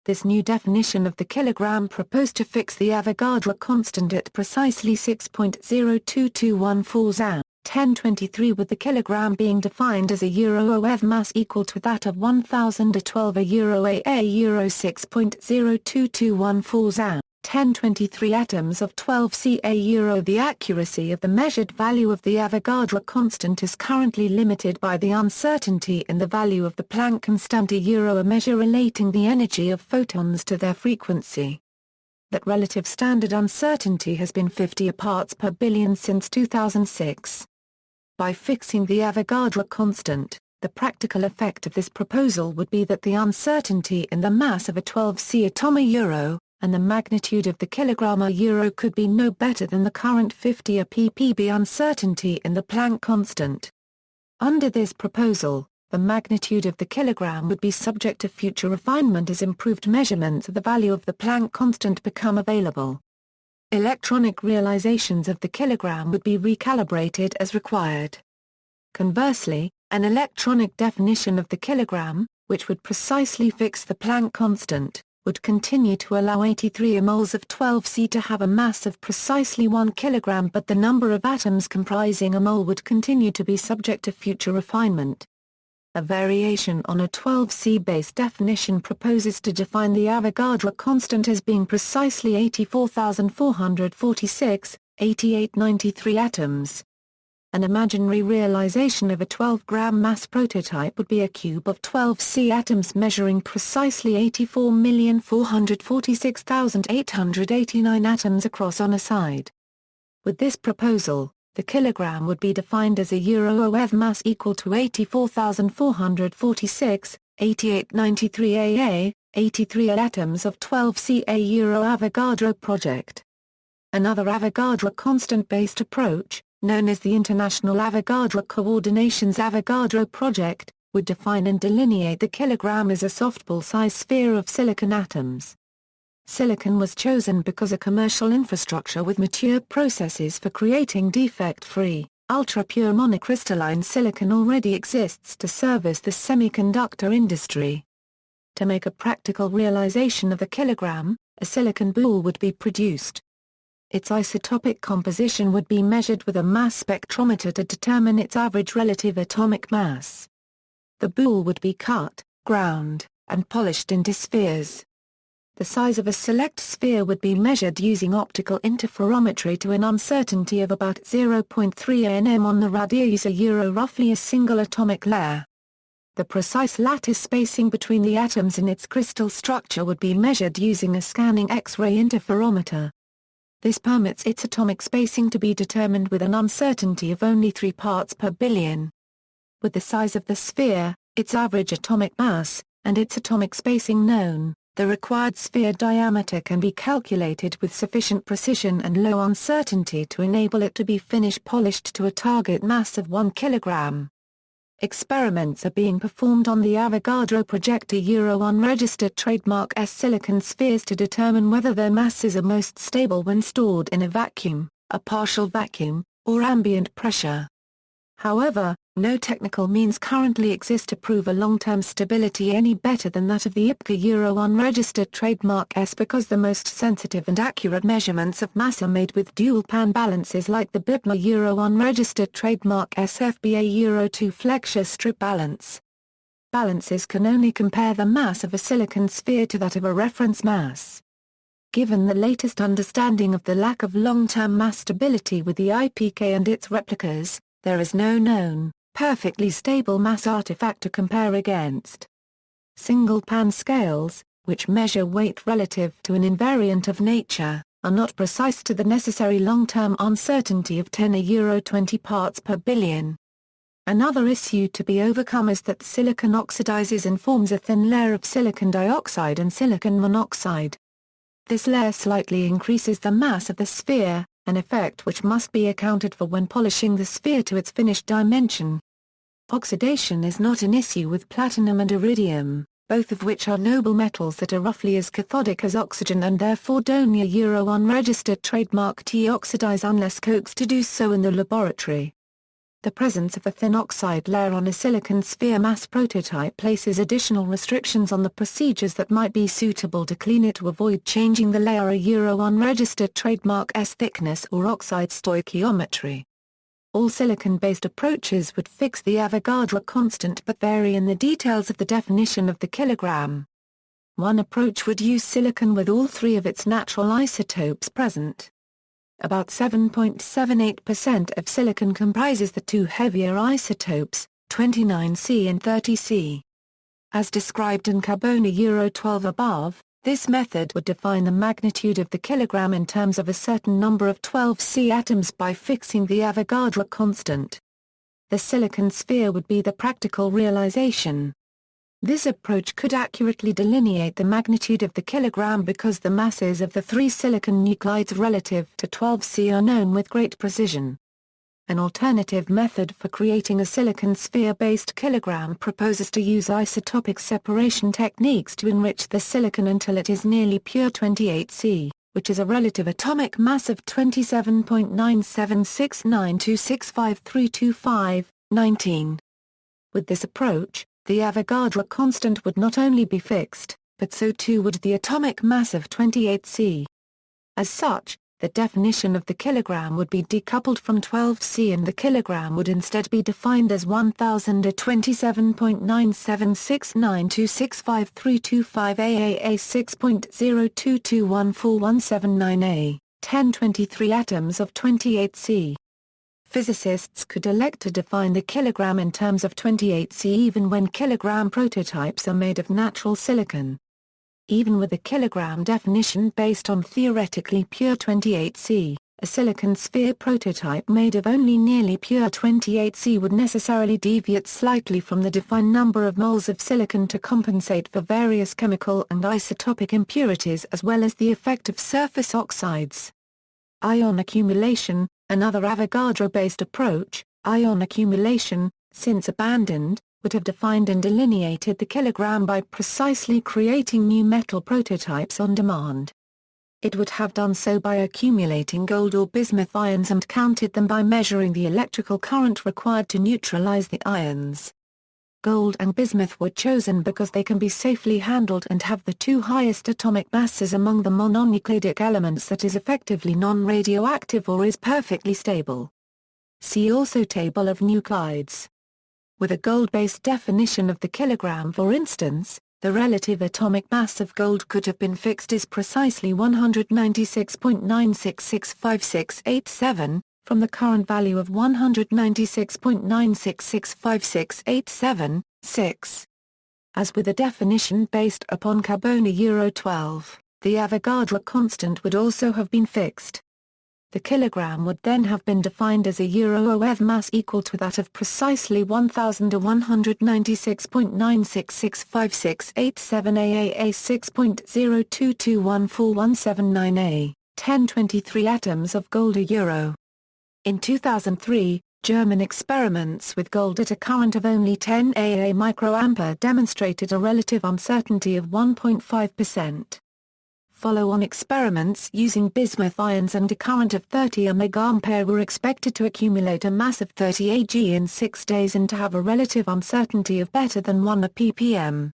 This new definition of the kilogram proposed to fix the Avogadro constant at precisely 6.022140 Za. 1023, with the kilogram being defined as a OF mass equal to that of 1012 AA 6.022140 Za. 1023 atoms of 12 The accuracy of the measured value of the Avogadro constant is currently limited by the uncertainty in the value of the Planck constant a measure relating the energy of photons to their frequency. That relative standard uncertainty has been 50 parts per billion since 2006. By fixing the Avogadro constant, the practical effect of this proposal would be that the uncertainty in the mass of a 12C atom and the magnitude of the kilogram could be no better than the current 50 ppb uncertainty in the Planck constant. Under this proposal, the magnitude of the kilogram would be subject to future refinement as improved measurements of the value of the Planck constant become available. Electronic realizations of the kilogram would be recalibrated as required. Conversely, an electronic definition of the kilogram, which would precisely fix the Planck constant, would continue to allow 83 moles of 12C to have a mass of precisely 1 kilogram, but the number of atoms comprising a mole would continue to be subject to future refinement. A variation on a 12C-based definition proposes to define the Avogadro constant as being precisely 84,446, 8893 atoms. An imaginary realization of a 12-gram mass prototype would be a cube of 12C atoms measuring precisely 84,446,889 atoms across on a side. With this proposal, the kilogram would be defined as a OF mass equal to 84,446, 8893 AA, 83 atoms of 12C Avogadro project. Another Avogadro constant-based approach, known as the International Avogadro Coordination's Avogadro Project, would define and delineate the kilogram as a softball-sized sphere of silicon atoms. Silicon was chosen because a commercial infrastructure with mature processes for creating defect-free, ultra-pure monocrystalline silicon already exists to service the semiconductor industry. To make a practical realization of the kilogram, a silicon boule would be produced. Its isotopic composition would be measured with a mass spectrometer to determine its average relative atomic mass. The boule would be cut, ground, and polished into spheres. The size of a select sphere would be measured using optical interferometry to an uncertainty of about 0.3 nm on the radius roughly a single atomic layer. The precise lattice spacing between the atoms in its crystal structure would be measured using a scanning X-ray interferometer. This permits its atomic spacing to be determined with an uncertainty of only 3 parts per billion. With the size of the sphere, its average atomic mass, and its atomic spacing known, the required sphere diameter can be calculated with sufficient precision and low uncertainty to enable it to be polished to a target mass of 1 kilogram. Experiments are being performed on the Avogadro Project unregistered trademark S silicon spheres to determine whether their masses are most stable when stored in a vacuum, a partial vacuum, or ambient pressure. However, no technical means currently exist to prove a long-term stability any better than that of the IPCA unregistered trademark S because the most sensitive and accurate measurements of mass are made with dual-pan balances like the BIPMA unregistered trademark SFBA 2 flexure strip balance. Balances can only compare the mass of a silicon sphere to that of a reference mass. Given the latest understanding of the lack of long-term mass stability with the IPK and its replicas, there is no known, perfectly stable mass artifact to compare against. Single-pan scales, which measure weight relative to an invariant of nature, are not precise to the necessary long-term uncertainty of 10 parts per billion. Another issue to be overcome is that silicon oxidizes and forms a thin layer of silicon dioxide and silicon monoxide. This layer slightly increases the mass of the sphere, an effect which must be accounted for when polishing the sphere to its finished dimension. Oxidation is not an issue with platinum and iridium, both of which are noble metals that are roughly as cathodic as oxygen and therefore don't unregistered trademark T oxidize unless coaxed to do so in the laboratory. The presence of a thin oxide layer on a silicon sphere mass prototype places additional restrictions on the procedures that might be suitable to clean it to avoid changing the layer unregistered trademark S thickness or oxide stoichiometry. All silicon-based approaches would fix the Avogadro constant but vary in the details of the definition of the kilogram. One approach would use silicon with all 3 of its natural isotopes present. About 7.78% of silicon comprises the 2 heavier isotopes, 29C and 30C. As described in Carbone 12 above, this method would define the magnitude of the kilogram in terms of a certain number of 12C atoms by fixing the Avogadro constant. The silicon sphere would be the practical realization. This approach could accurately delineate the magnitude of the kilogram because the masses of the 3 silicon nuclides relative to 12C are known with great precision. An alternative method for creating a silicon sphere-based kilogram proposes to use isotopic separation techniques to enrich the silicon until it is nearly pure 28C, which is a relative atomic mass of 27.9769265325, 19. With this approach, the Avogadro constant would not only be fixed, but so too would the atomic mass of 28C. As such, the definition of the kilogram would be decoupled from 12C and the kilogram would instead be defined as 1027.9769265325 AAA 6.02214179A, 1023 atoms of 28C. Physicists could elect to define the kilogram in terms of 28C even when kilogram prototypes are made of natural silicon. Even with a kilogram definition based on theoretically pure 28C, a silicon sphere prototype made of only nearly pure 28C would necessarily deviate slightly from the defined number of moles of silicon to compensate for various chemical and isotopic impurities as well as the effect of surface oxides. Ion accumulation, Another Avogadro-based approach, ion accumulation, since abandoned, would have defined and delineated the kilogram by precisely creating new metal prototypes on demand. It would have done so by accumulating gold or bismuth ions and counted them by measuring the electrical current required to neutralize the ions. Gold and bismuth were chosen because they can be safely handled and have the two highest atomic masses among the mononucleic elements that is effectively non-radioactive or is perfectly stable. See also Table of nuclides. With a gold-based definition of the kilogram, for instance, the relative atomic mass of gold could have been fixed as precisely 196.9665687, from the current value of 196.9665687, 6. As with a definition based upon Carboni 12, the Avogadro constant would also have been fixed. The kilogram would then have been defined as a OF mass equal to that of precisely 1,196.9665687 AAA 6.022141799A, 1023 atoms of gold a euro. In 2003, German experiments with gold at a current of only 10 AA microampere demonstrated a relative uncertainty of 1.5%. Follow-on experiments using bismuth ions and a current of 30 MA were expected to accumulate a mass of 30 Ag in 6 days and to have a relative uncertainty of better than 1 ppm.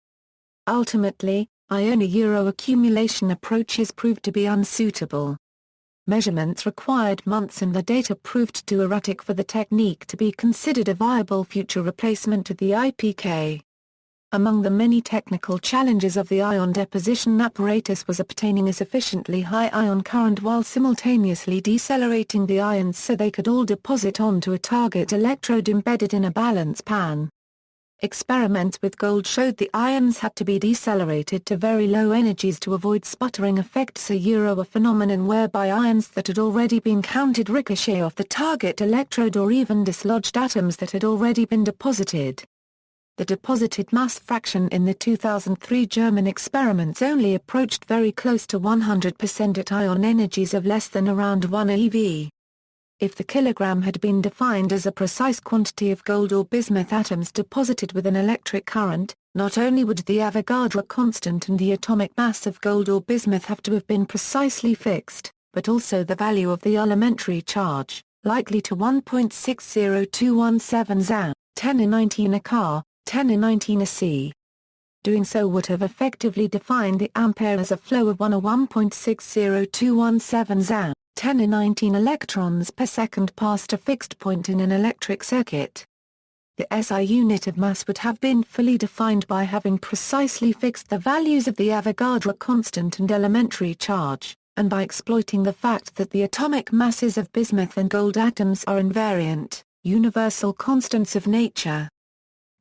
Ultimately, ion accumulation approaches proved to be unsuitable. Measurements required months and the data proved too erratic for the technique to be considered a viable future replacement to the IPK. Among the many technical challenges of the ion deposition apparatus was obtaining a sufficiently high ion current while simultaneously decelerating the ions so they could all deposit onto a target electrode embedded in a balance pan. Experiments with gold showed the ions had to be decelerated to very low energies to avoid sputtering effects, a phenomenon whereby ions that had already been counted ricochet off the target electrode or even dislodged atoms that had already been deposited. The deposited mass fraction in the 2003 German experiments only approached very close to 100% at ion energies of less than around 1 eV. If the kilogram had been defined as a precise quantity of gold or bismuth atoms deposited with an electric current, not only would the Avogadro constant and the atomic mass of gold or bismuth have to have been precisely fixed, but also the value of the elementary charge, likely to 1.60217 Za, 10^19 a car, 10^19 a C. Doing so would have effectively defined the ampere as a flow of 1/1.60217 Za, 10^19 electrons per second past a fixed point in an electric circuit. The SI unit of mass would have been fully defined by having precisely fixed the values of the Avogadro constant and elementary charge, and by exploiting the fact that the atomic masses of bismuth and gold atoms are invariant, universal constants of nature.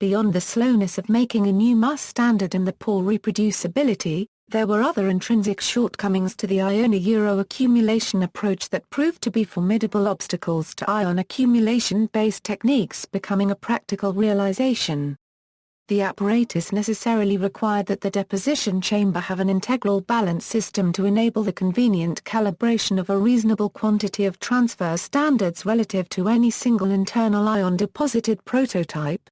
Beyond the slowness of making a new mass standard and the poor reproducibility, there were other intrinsic shortcomings to the ion accumulation approach that proved to be formidable obstacles to ion accumulation-based techniques becoming a practical realization. The apparatus necessarily required that the deposition chamber have an integral balance system to enable the convenient calibration of a reasonable quantity of transfer standards relative to any single internal ion deposited prototype.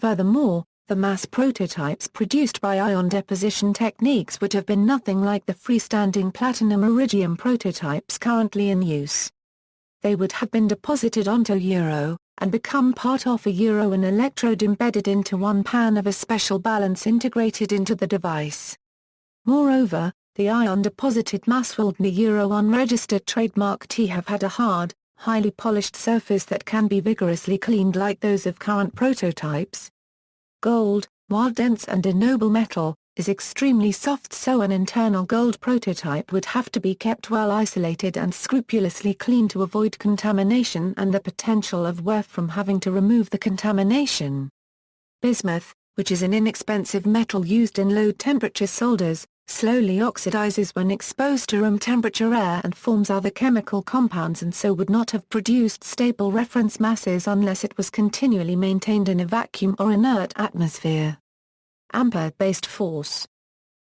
Furthermore, the mass prototypes produced by ion deposition techniques would have been nothing like the freestanding platinum-iridium prototypes currently in use. They would have been deposited onto and become part of an electrode embedded into one pan of a special balance integrated into the device. Moreover, the ion deposited mass will unregistered trademark T have had a hard, highly polished surface that can be vigorously cleaned like those of current prototypes. Gold, while dense and a noble metal, is extremely soft, so an internal gold prototype would have to be kept well isolated and scrupulously clean to avoid contamination and the potential of wear from having to remove the contamination. Bismuth, which is an inexpensive metal used in low-temperature solders, slowly oxidizes when exposed to room temperature air and forms other chemical compounds, and so would not have produced stable reference masses unless it was continually maintained in a vacuum or inert atmosphere. Ampere-based force.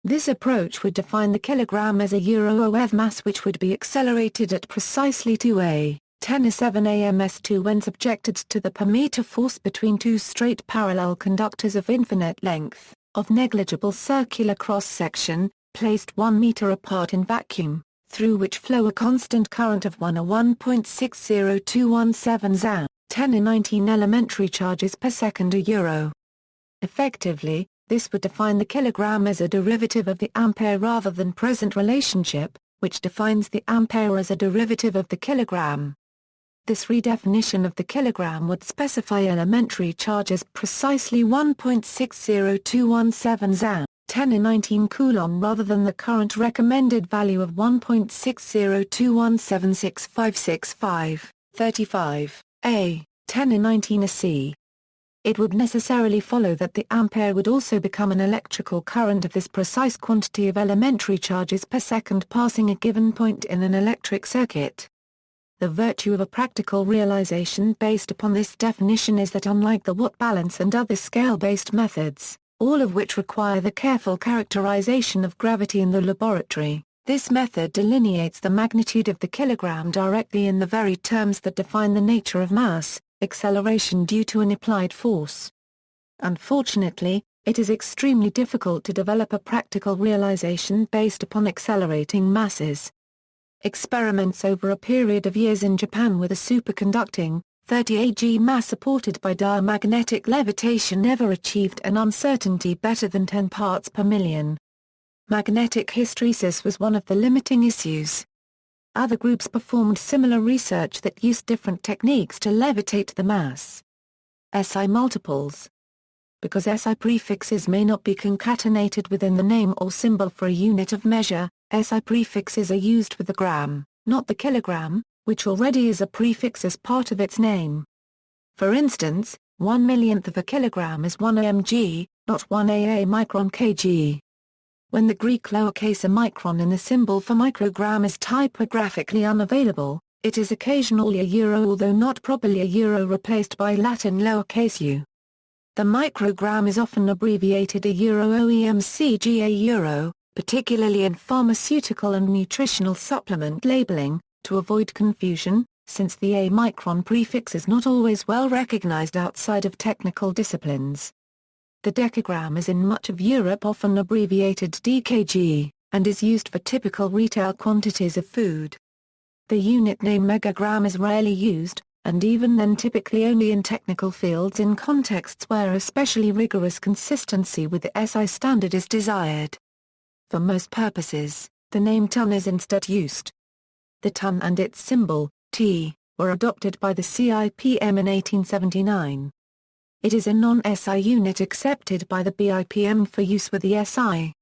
This approach would define the kilogram as a OF mass which would be accelerated at precisely 2 A, 10·7 ams2 when subjected to the per meter force between two straight parallel conductors of infinite length, of negligible circular cross-section, placed 1 meter apart in vacuum, through which flow a constant current of 1 or 1.60217 za, 10^19 elementary charges per second euro. Effectively, this would define the kilogram as a derivative of the ampere rather than present relationship, which defines the ampere as a derivative of the kilogram. This redefinition of the kilogram would specify elementary charge as precisely 1.60217 za, 10^19 coulomb rather than the current recommended value of 1.602176565, 35, a, 10^19 ac. It would necessarily follow that the ampere would also become an electrical current of this precise quantity of elementary charges per second passing a given point in an electric circuit. The virtue of a practical realization based upon this definition is that unlike the watt balance and other scale-based methods, all of which require the careful characterization of gravity in the laboratory, this method delineates the magnitude of the kilogram directly in the very terms that define the nature of mass, acceleration due to an applied force. Unfortunately, it is extremely difficult to develop a practical realization based upon accelerating masses. Experiments over a period of years in Japan with a superconducting, 30 Ag mass supported by diamagnetic levitation never achieved an uncertainty better than 10 parts per million. Magnetic hysteresis was one of the limiting issues. Other groups performed similar research that used different techniques to levitate the mass. SI multiples. Because SI prefixes may not be concatenated within the name or symbol for a unit of measure, SI prefixes are used with the gram, not the kilogram, which already is a prefix as part of its name. For instance, 1/millionth of a kilogram is 1 mg, not 1 aa micron kg. When the Greek lowercase a micron in the symbol for microgram is typographically unavailable, it is occasionally a euro although not properly a euro replaced by Latin lowercase u. The microgram is often abbreviated a euro OEMCG a euro, particularly in pharmaceutical and nutritional supplement labeling, to avoid confusion, since the a micron prefix is not always well recognized outside of technical disciplines. The decagram is in much of Europe often abbreviated DKG, and is used for typical retail quantities of food. The unit name megagram is rarely used, and even then typically only in technical fields in contexts where especially rigorous consistency with the SI standard is desired. For most purposes, the name ton is instead used. The ton and its symbol, T, were adopted by the CIPM in 1879. It is a non-SI unit accepted by the BIPM for use with the SI.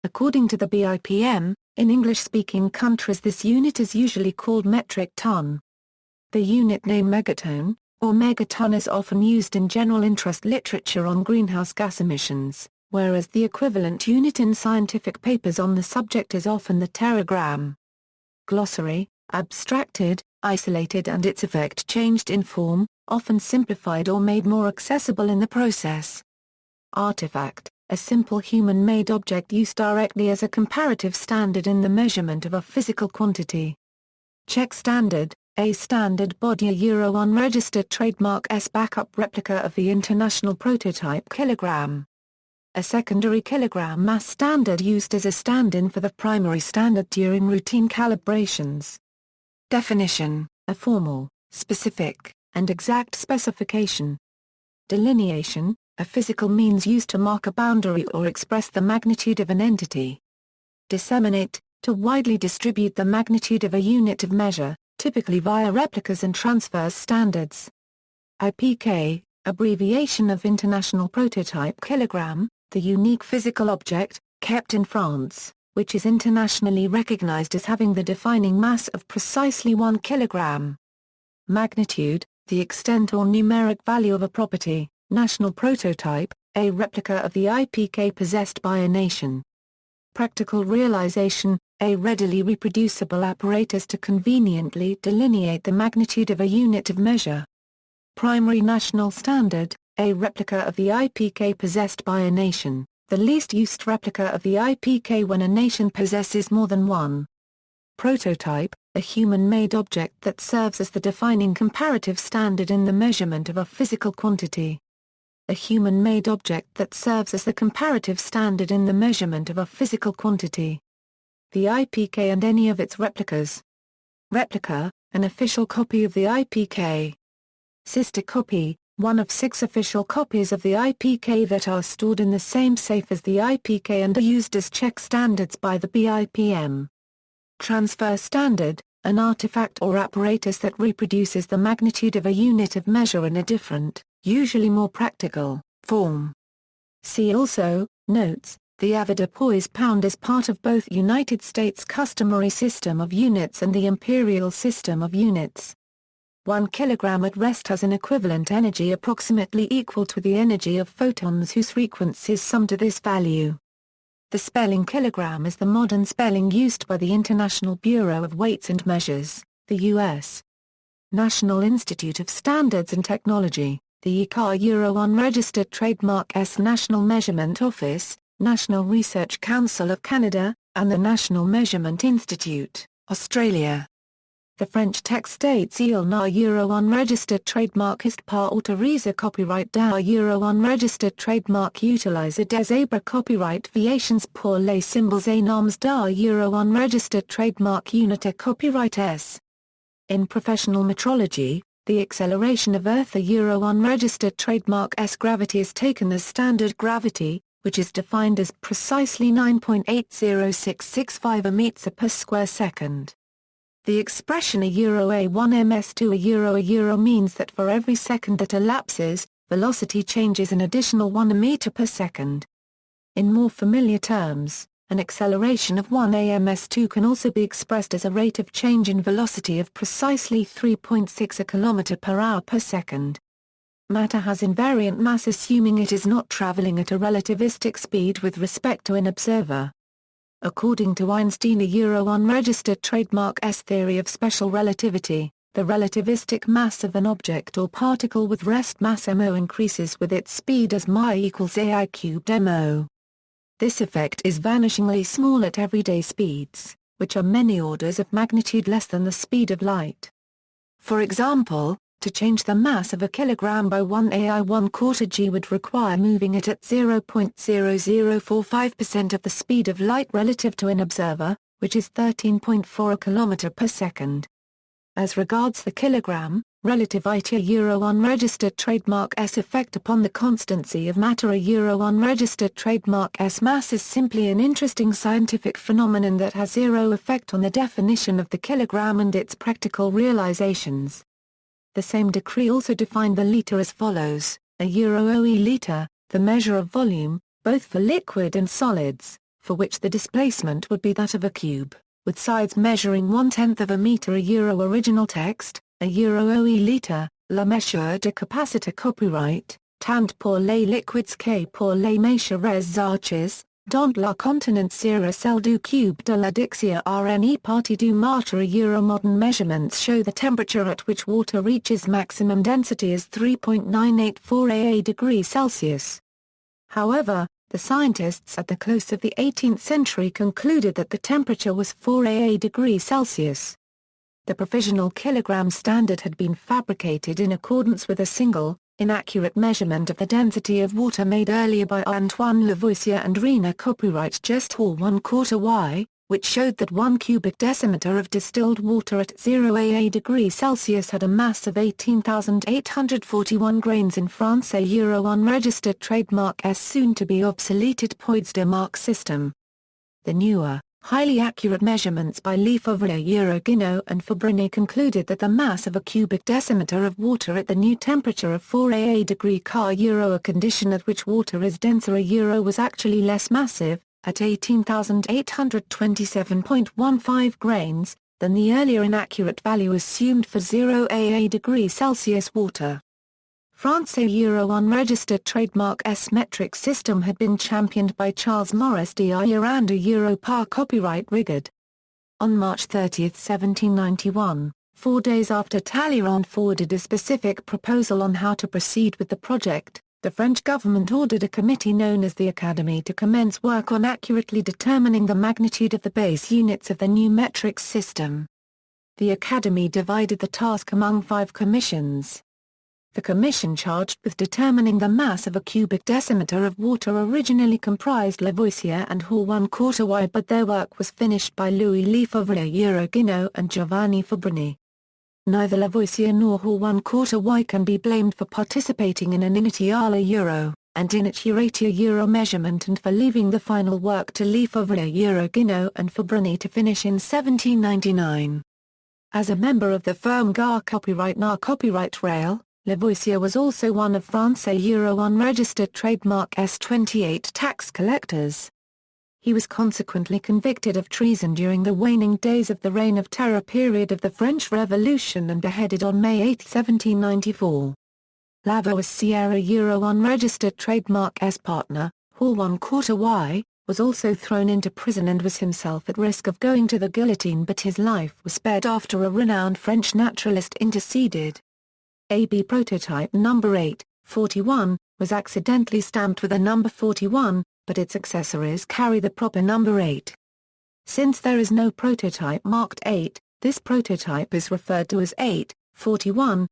According to the BIPM, in English-speaking countries this unit is usually called metric ton. The unit name megaton, or megaton is often used in general interest literature on greenhouse gas emissions, whereas the equivalent unit in scientific papers on the subject is often the teragram. Glossary, abstracted, isolated and its effect changed in form, often simplified or made more accessible in the process. Artifact, a simple human-made object used directly as a comparative standard in the measurement of a physical quantity. Czech standard, a standard body a Euro unregistered trademark S backup replica of the international prototype kilogram. A secondary kilogram mass standard used as a stand-in for the primary standard during routine calibrations. Definition, a formal, specific, and exact specification. Delineation, a physical means used to mark a boundary or express the magnitude of an entity. Disseminate, to widely distribute the magnitude of a unit of measure, typically via replicas and transverse standards. IPK, abbreviation of International Prototype Kilogram, the unique physical object, kept in France, which is internationally recognized as having the defining mass of precisely 1 kilogram. Magnitude, the extent or numeric value of a property, national prototype, a replica of the IPK possessed by a nation. Practical realization, a readily reproducible apparatus to conveniently delineate the magnitude of a unit of measure. Primary national standard, a replica of the IPK possessed by a nation, the least used replica of the IPK when a nation possesses more than one. Prototype, a human-made object that serves as the defining comparative standard in the measurement of a physical quantity. A human-made object that serves as the comparative standard in the measurement of a physical quantity. The IPK and any of its replicas. Replica, an official copy of the IPK. Sister copy, one of 6 official copies of the IPK that are stored in the same safe as the IPK and are used as check standards by the BIPM. Transfer standard, an artifact or apparatus that reproduces the magnitude of a unit of measure in a different, usually more practical, form. See also, notes, the avoirdupois pound is part of both United States customary system of units and the imperial system of units. 1 kilogram at rest has an equivalent energy approximately equal to the energy of photons whose frequencies sum to this value. The spelling kilogram is the modern spelling used by the International Bureau of Weights and Measures, the U.S. National Institute of Standards and Technology, the ICAR Euro Unregistered Trademark S National Measurement Office, National Research Council of Canada, and the National Measurement Institute, Australia. The French text states Il n'a Euro Unregistered Trademark ist pas autorisé copyright d'un Euro Unregistered Trademark utilisé des abres copyright-viations pour les symboles et noms d'un Euro Unregistered Trademark unit copyright S. In professional metrology, the acceleration of Earth a Euro Unregistered Trademark S gravity is taken as standard gravity, which is defined as precisely 9.80665 meters per square second. The expression a euro A1 ms2 a euro means that for every second that elapses, velocity changes an additional 1 meter per second. In more familiar terms, an acceleration of 1 ams2 can also be expressed as a rate of change in velocity of precisely 3.6 a kilometer per hour per second. Matter has invariant mass assuming it is not traveling at a relativistic speed with respect to an observer. According to Einstein a Euro Unregistered Trademark S theory of special relativity, the relativistic mass of an object or particle with rest mass mO increases with its speed as μ equals ai cubed mO. This effect is vanishingly small at everyday speeds, which are many orders of magnitude less than the speed of light. For example, to change the mass of a kilogram by 1 ai1/4 g would require moving it at 0.0045% of the speed of light relative to an observer, which is 13.4 km per second. As regards the kilogram, relative IT a Euro Unregistered Trademark S effect upon the constancy of matter a Euro Unregistered Trademark S mass is simply an interesting scientific phenomenon that has zero effect on the definition of the kilogram and its practical realizations. The same decree also defined the liter as follows, a euro OE liter, the measure of volume, both for liquid and solids, for which the displacement would be that of a cube, with sides measuring 1/10 of a meter a euro original text, a euro OE liter, la mesure de capacité copyright, tant pour les liquides que pour les mècheres arches, dans la contenance sera celle du cube de la dixia rne partie du martyr a euro. Modern measurements show the temperature at which water reaches maximum density is 3.984 AA degrees Celsius. However, the scientists at the close of the 18th century concluded that the temperature was 4 AA degrees Celsius. The provisional kilogram standard had been fabricated in accordance with a single, inaccurate measurement of the density of water made earlier by Antoine Lavoisier and Rena copyright just 1/4 Y, which showed that 1 cubic decimeter of distilled water at 0 AA degrees Celsius had a mass of 18,841 grains. In France a Euro Unregistered Trademark S soon to be obsoleted Poids de marque system. The newer, highly accurate measurements by Lefevre Guinot and Fabrini concluded that the mass of a cubic decimeter of water at the new temperature of 4 AA degree Ca Euro, a condition at which water is denser a Euro, was actually less massive, at 18,827.15 grains, than the earlier inaccurate value assumed for 0 AA degree Celsius water. France's Euro Unregistered Trademark S metric system had been championed by Charles Maurice d'Ayer and a Euro par copyright rigid. On March 30, 1791, 4 days after Talleyrand forwarded a specific proposal on how to proceed with the project, the French government ordered a committee known as the Academy to commence work on accurately determining the magnitude of the base units of the new metric system. The Academy divided the task among 5 commissions. The commission charged with determining the mass of a cubic decimeter of water originally comprised Lavoisier and Hall 1/4, but their work was finished by Louis Lefebvre and Giovanni Fabbroni. Neither Lavoisier nor Hall 1/4 can be blamed for participating in an initiale euro, and inituratia euro measurement, and for leaving the final work to Lefebvre and Fabbroni to finish in 1799. As a member of the firm Gar Copyright Na Copyright Rail, Lavoisier was also one of France's Euro unregistered trademark S28 tax collectors. He was consequently convicted of treason during the waning days of the Reign of Terror period of the French Revolution and beheaded on May 8, 1794. Lavoisier's Sierra Euro unregistered trademark S partner, Hall 1/4 was also thrown into prison and was himself at risk of going to the guillotine, but his life was spared after a renowned French naturalist interceded. AB prototype number 841 was accidentally stamped with a number 41, but its accessories carry the proper number 8. Since there is no prototype marked 8, this prototype is referred to as 841.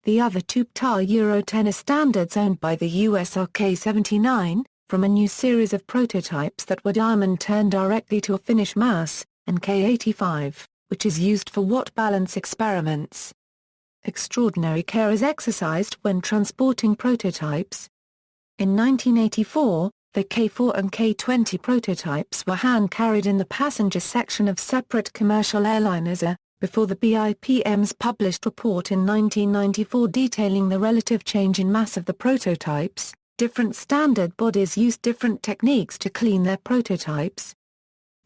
The other two TAR Euro tenor standards owned by the US are K79, from a new series of prototypes that were diamond turned directly to a finish mass, and K85, which is used for watt balance experiments. Extraordinary care is exercised when transporting prototypes. In 1984, the K4 and K20 prototypes were hand-carried in the passenger section of separate commercial airliners, before the BIPM's published report in 1994 detailing the relative change in mass of the prototypes. Different standard bodies used different techniques to clean their prototypes.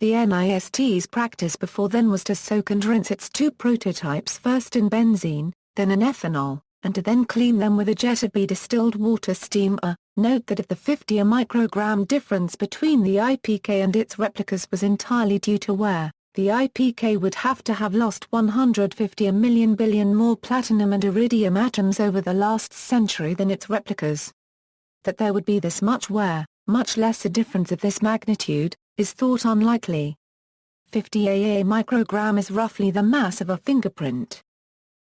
The NIST's practice before then was to soak and rinse its 2 prototypes first in benzene, then in ethanol, and to then clean them with a jet of distilled water steam. Note that if the 50 microgram difference between the IPK and its replicas was entirely due to wear, the IPK would have to have lost 150 million billion more platinum and iridium atoms over the last century than its replicas. That there would be this much wear, much less a difference of this magnitude, is thought unlikely. 50 microgram is roughly the mass of a fingerprint.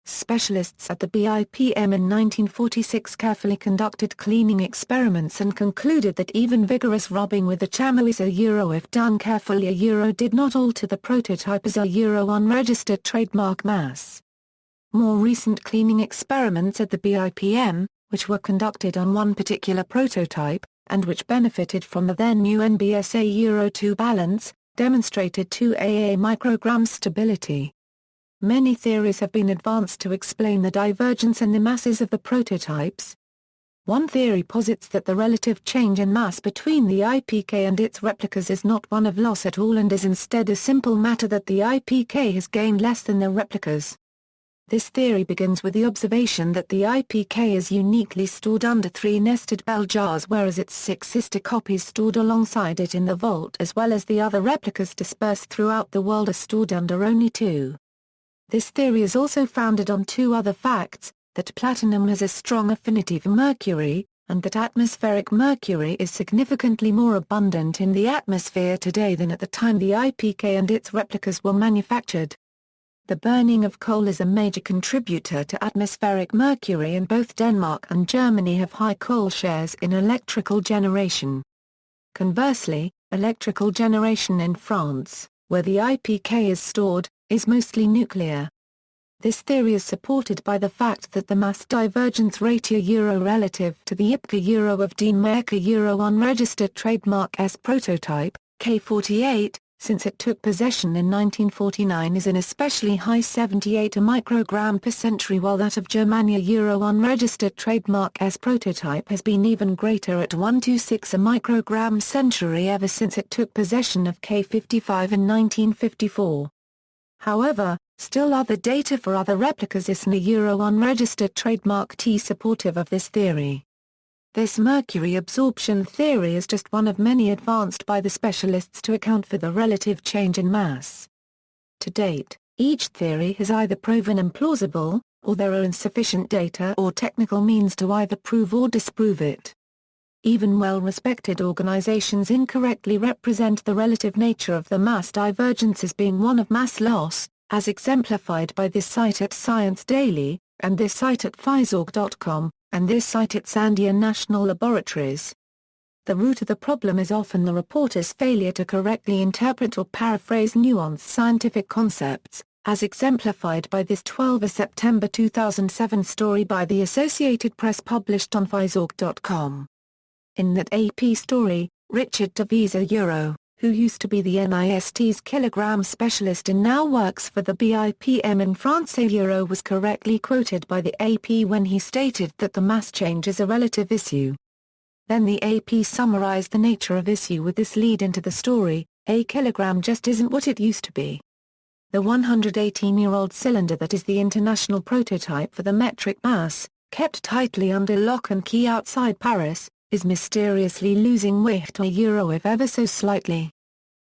Specialists at the BIPM in 1946 carefully conducted cleaning experiments and concluded that even vigorous rubbing with the chamois euro, if done carefully, euro did not alter the prototype as a euro unregistered trademark mass. More recent cleaning experiments at the BIPM, which were conducted on one particular prototype, and which benefited from the then new NBSA Euro 2 balance, demonstrated 2 microgram stability. Many theories have been advanced to explain the divergence in the masses of the prototypes. One theory posits that the relative change in mass between the IPK and its replicas is not one of loss at all and is instead a simple matter that the IPK has gained less than the replicas. This theory begins with the observation that the IPK is uniquely stored under 3 nested bell jars, whereas its 6 sister copies stored alongside it in the vault as well as the other replicas dispersed throughout the world are stored under only 2. This theory is also founded on 2 other facts, that platinum has a strong affinity for mercury, and that atmospheric mercury is significantly more abundant in the atmosphere today than at the time the IPK and its replicas were manufactured. The burning of coal is a major contributor to atmospheric mercury, and both Denmark and Germany have high coal shares in electrical generation. Conversely, electrical generation in France, where the IPK is stored, is mostly nuclear. This theory is supported by the fact that the mass divergence ratio euro relative to the IPK euro of Dean Meyerke euro unregistered trademark S prototype, K48, since it took possession in 1949 is an especially high 78 microgram per century, while that of Germania euro unregistered trademark S prototype has been even greater at 126 microgram century ever since it took possession of K55 in 1954. However, still other data for other replicas is in a euro unregistered trademark T supportive of this theory. This mercury absorption theory is just one of many advanced by the specialists to account for the relative change in mass. To date, each theory has either proven implausible, or there are insufficient data or technical means to either prove or disprove it. Even well-respected organizations incorrectly represent the relative nature of the mass divergence as being one of mass loss, as exemplified by this site at Science Daily, and this site at phys.org.com, and this site at Sandia National Laboratories. The root of the problem is often the reporter's failure to correctly interpret or paraphrase nuanced scientific concepts, as exemplified by this 12 September 2007 story by the Associated Press published on phys.org.com. In that AP story, Richard Devisa who used to be the NIST's kilogram specialist and now works for the BIPM in France was correctly quoted by the AP when he stated that the mass change is a relative issue. Then the AP summarized the nature of issue with this lead into the story: a kilogram just isn't what it used to be. The 118-year-old cylinder that is the international prototype for the metric mass, kept tightly under lock and key outside Paris, is mysteriously losing weight to euro if ever so slightly.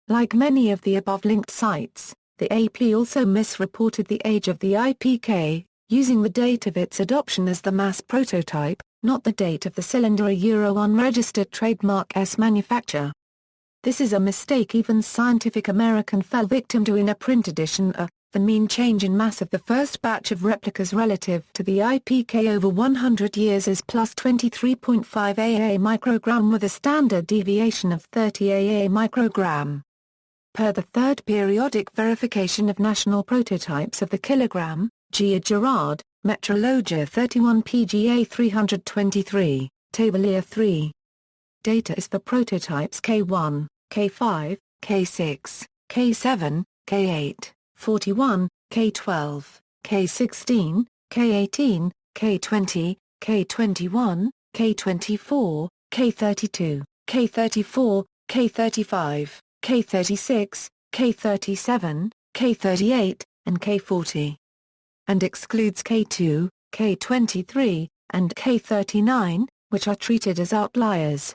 Like many of the above-linked sites, the AP also misreported the age of the IPK, using the date of its adoption as the mass prototype, not the date of the cylinder unregistered trademark S manufacture. This is a mistake even Scientific American fell victim to in a print edition. The mean change in mass of the first batch of replicas relative to the IPK over 100 years is plus 23.5 AA microgram with a standard deviation of 30 AA microgram. Per the third periodic verification of national prototypes of the kilogram, Gia Gerard, Metrologia 31 PGA 323, Tabulae 3. Data is for prototypes K1, K5, K6, K7, K8. 41, K12, K16, K18, K20, K21, K24, K32, K34, K35, K36, K37, K38, and K40. And excludes K2, K23, and K39, which are treated as outliers.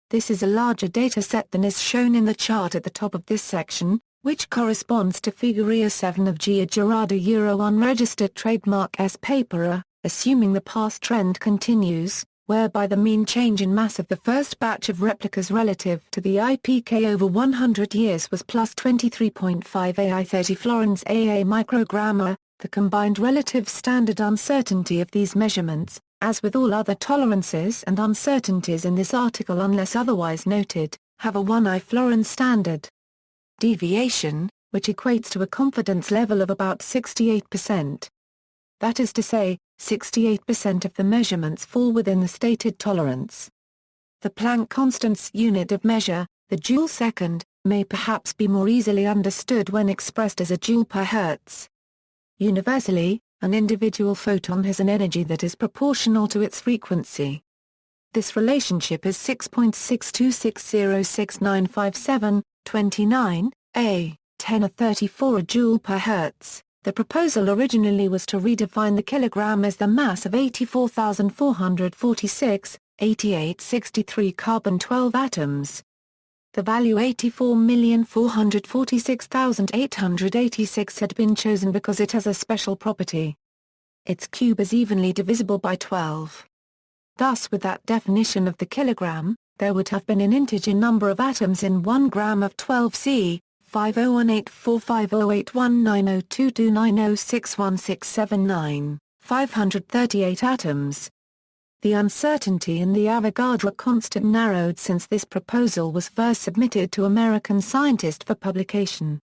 This is a larger data set than is shown in the chart at the top of this section, which corresponds to Figure 7 of Gia Gerard unregistered trademark S paper, assuming the past trend continues, whereby the mean change in mass of the first batch of replicas relative to the IPK over 100 years was plus 23.5 AI 30 florins AA microgram. The combined relative standard uncertainty of these measurements, as with all other tolerances and uncertainties in this article unless otherwise noted, have a 1 I florin standard deviation, which equates to a confidence level of about 68%. That is to say, 68% of the measurements fall within the stated tolerance. The Planck constant's unit of measure, the joule second, may perhaps be more easily understood when expressed as a joule per hertz. Universally, an individual photon has an energy that is proportional to its frequency. This relationship is 6.62606957, 29, a 10^34 a joule per hertz. The proposal originally was to redefine the kilogram as the mass of 84,446, 8863 carbon-12 atoms. The value 84,446,886 had been chosen because it has a special property. Its cube is evenly divisible by 12. Thus with that definition of the kilogram, there would have been an integer number of atoms in 1 gram of 12C, 50184508190229061679, 538 atoms. The uncertainty in the Avogadro constant narrowed since this proposal was first submitted to American scientists for publication.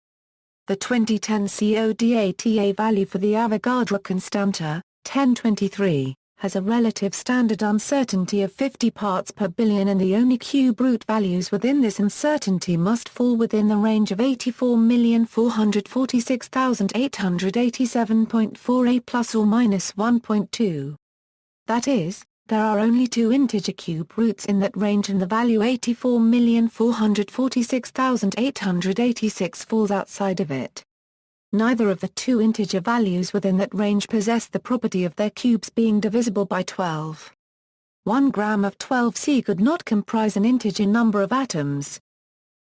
The 2010 CODATA value for the Avogadro constanta, 1023, has a relative standard uncertainty of 50 parts per billion and the only cube root values within this uncertainty must fall within the range of 84,446,887.4 plus or minus 1.2. That is, there are only two integer cube roots in that range and the value 84,446,886 falls outside of it. Neither of the two integer values within that range possess the property of their cubes being divisible by 12. 1 gram of 12C could not comprise an integer number of atoms.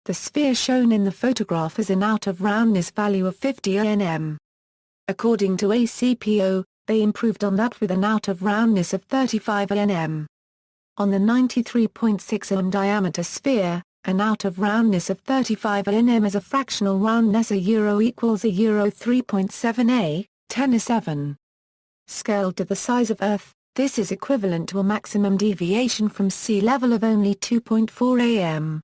The sphere shown in the photograph has an out-of-roundness value of 50 nm. According to ACPO, they improved on that with an out-of-roundness of 35 nm. On the 93.6 nm diameter sphere, An out of roundness of 35 nm is a fractional roundness euro equals euro 3.7 10^7. Scaled to the size of Earth, this is equivalent to a maximum deviation from sea level of only 2.4 am.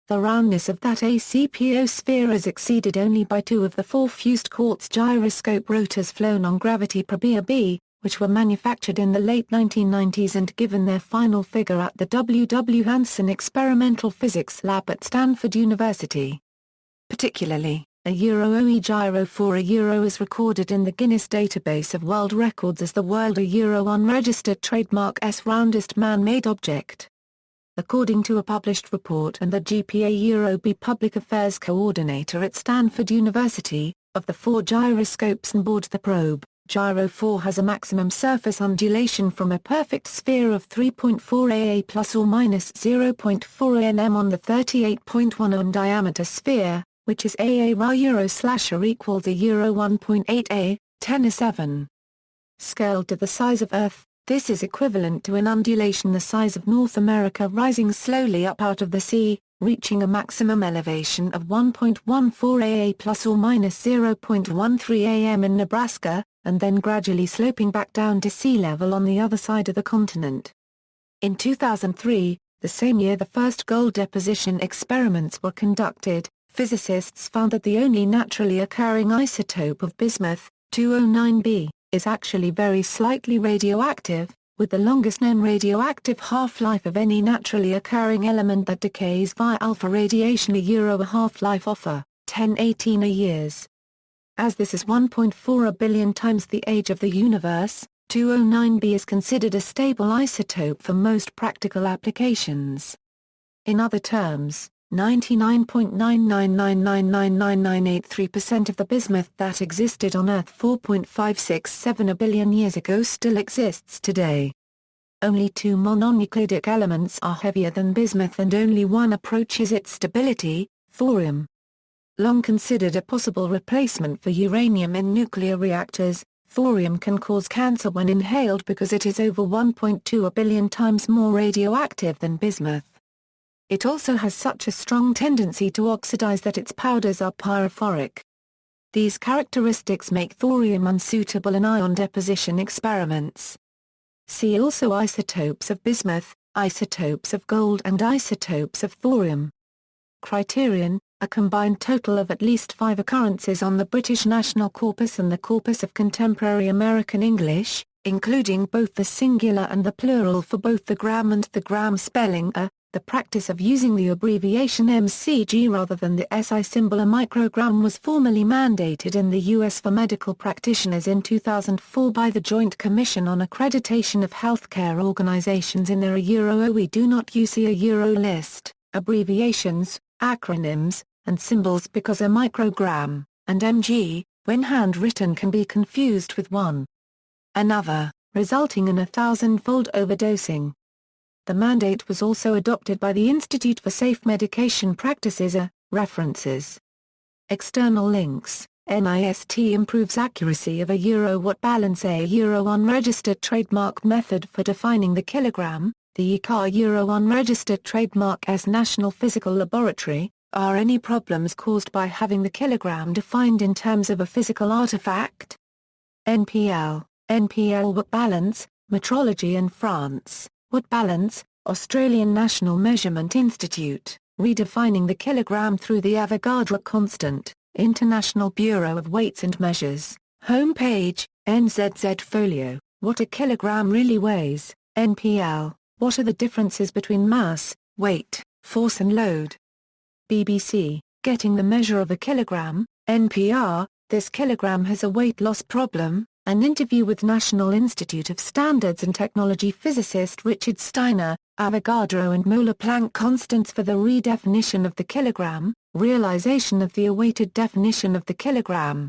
The roundness of that ACPO sphere is exceeded only by 2 of the 4 fused quartz gyroscope rotors flown on Gravity Probe B, which were manufactured in the late 1990s and given their final figure at the W. W. Hansen Experimental Physics Lab at Stanford University. Particularly, a Euro OE gyro for a Euro is recorded in the Guinness Database of World Records as the World a Euro unregistered trademark S roundest man-made object. According to a published report and the GPA Euro B Public Affairs Coordinator at Stanford University, of the 4 gyroscopes on board the probe, Gyro 4 has a maximum surface undulation from a perfect sphere of 3.4 AA plus or minus 0.4 nm on the 38.1 mm diameter sphere, which is AA Ra Euro / or equals a Euro 1.8 A, 10^7. Scaled to the size of Earth, this is equivalent to an undulation the size of North America rising slowly up out of the sea, reaching a maximum elevation of 1.14 AA plus or minus 0.13 am in Nebraska, and then gradually sloping back down to sea level on the other side of the continent. In 2003, the same year the first gold deposition experiments were conducted, physicists found that the only naturally occurring isotope of bismuth, 209B, is actually very slightly radioactive, with the longest known radioactive half-life of any naturally occurring element that decays via alpha radiation a half-life of 1018 years. As this is 1.4 billion times the age of the universe, 209B is considered a stable isotope for most practical applications. In other terms, 99.999999983% of the bismuth that existed on Earth 4.567 billion years ago still exists today. Only 2 mononuclidic elements are heavier than bismuth and only one approaches its stability, thorium. Long considered a possible replacement for uranium in nuclear reactors, thorium can cause cancer when inhaled because it is over 1.2 billion times more radioactive than bismuth. It also has such a strong tendency to oxidize that its powders are pyrophoric. These characteristics make thorium unsuitable in ion deposition experiments. See also isotopes of bismuth, isotopes of gold and isotopes of thorium. Criterion: a combined total of at least 5 occurrences on the British National Corpus and the Corpus of Contemporary American English, including both the singular and the plural for both the gram and the gram spelling a. The practice of using the abbreviation mcg rather than the SI symbol a microgram was formally mandated in the U.S. for medical practitioners in 2004 by the Joint Commission on Accreditation of Healthcare Organizations in their OE do not use a Euro list, abbreviations, acronyms, and symbols because a microgram, and mg, when handwritten can be confused with one another, resulting in 1,000-fold overdosing. The mandate was also adopted by the Institute for Safe Medication Practices references. External links: NIST improves accuracy of a Euro-watt balance a Euro unregistered trademark method for defining the kilogram, the ICAR Euro unregistered trademark as National Physical Laboratory. Are any problems caused by having the kilogram defined in terms of a physical artifact? NPL watt balance, metrology in France. Watt balance, Australian National Measurement Institute, redefining the kilogram through the Avogadro constant, International Bureau of Weights and Measures, homepage, NZZ folio, what a kilogram really weighs, NPL, what are the differences between mass, weight, force and load? BBC, getting the measure of a kilogram, NPR, this kilogram has a weight loss problem. An interview with National Institute of Standards and Technology physicist Richard Steiner, Avogadro and molar Planck constants for the redefinition of the kilogram, realization of the awaited definition of the kilogram.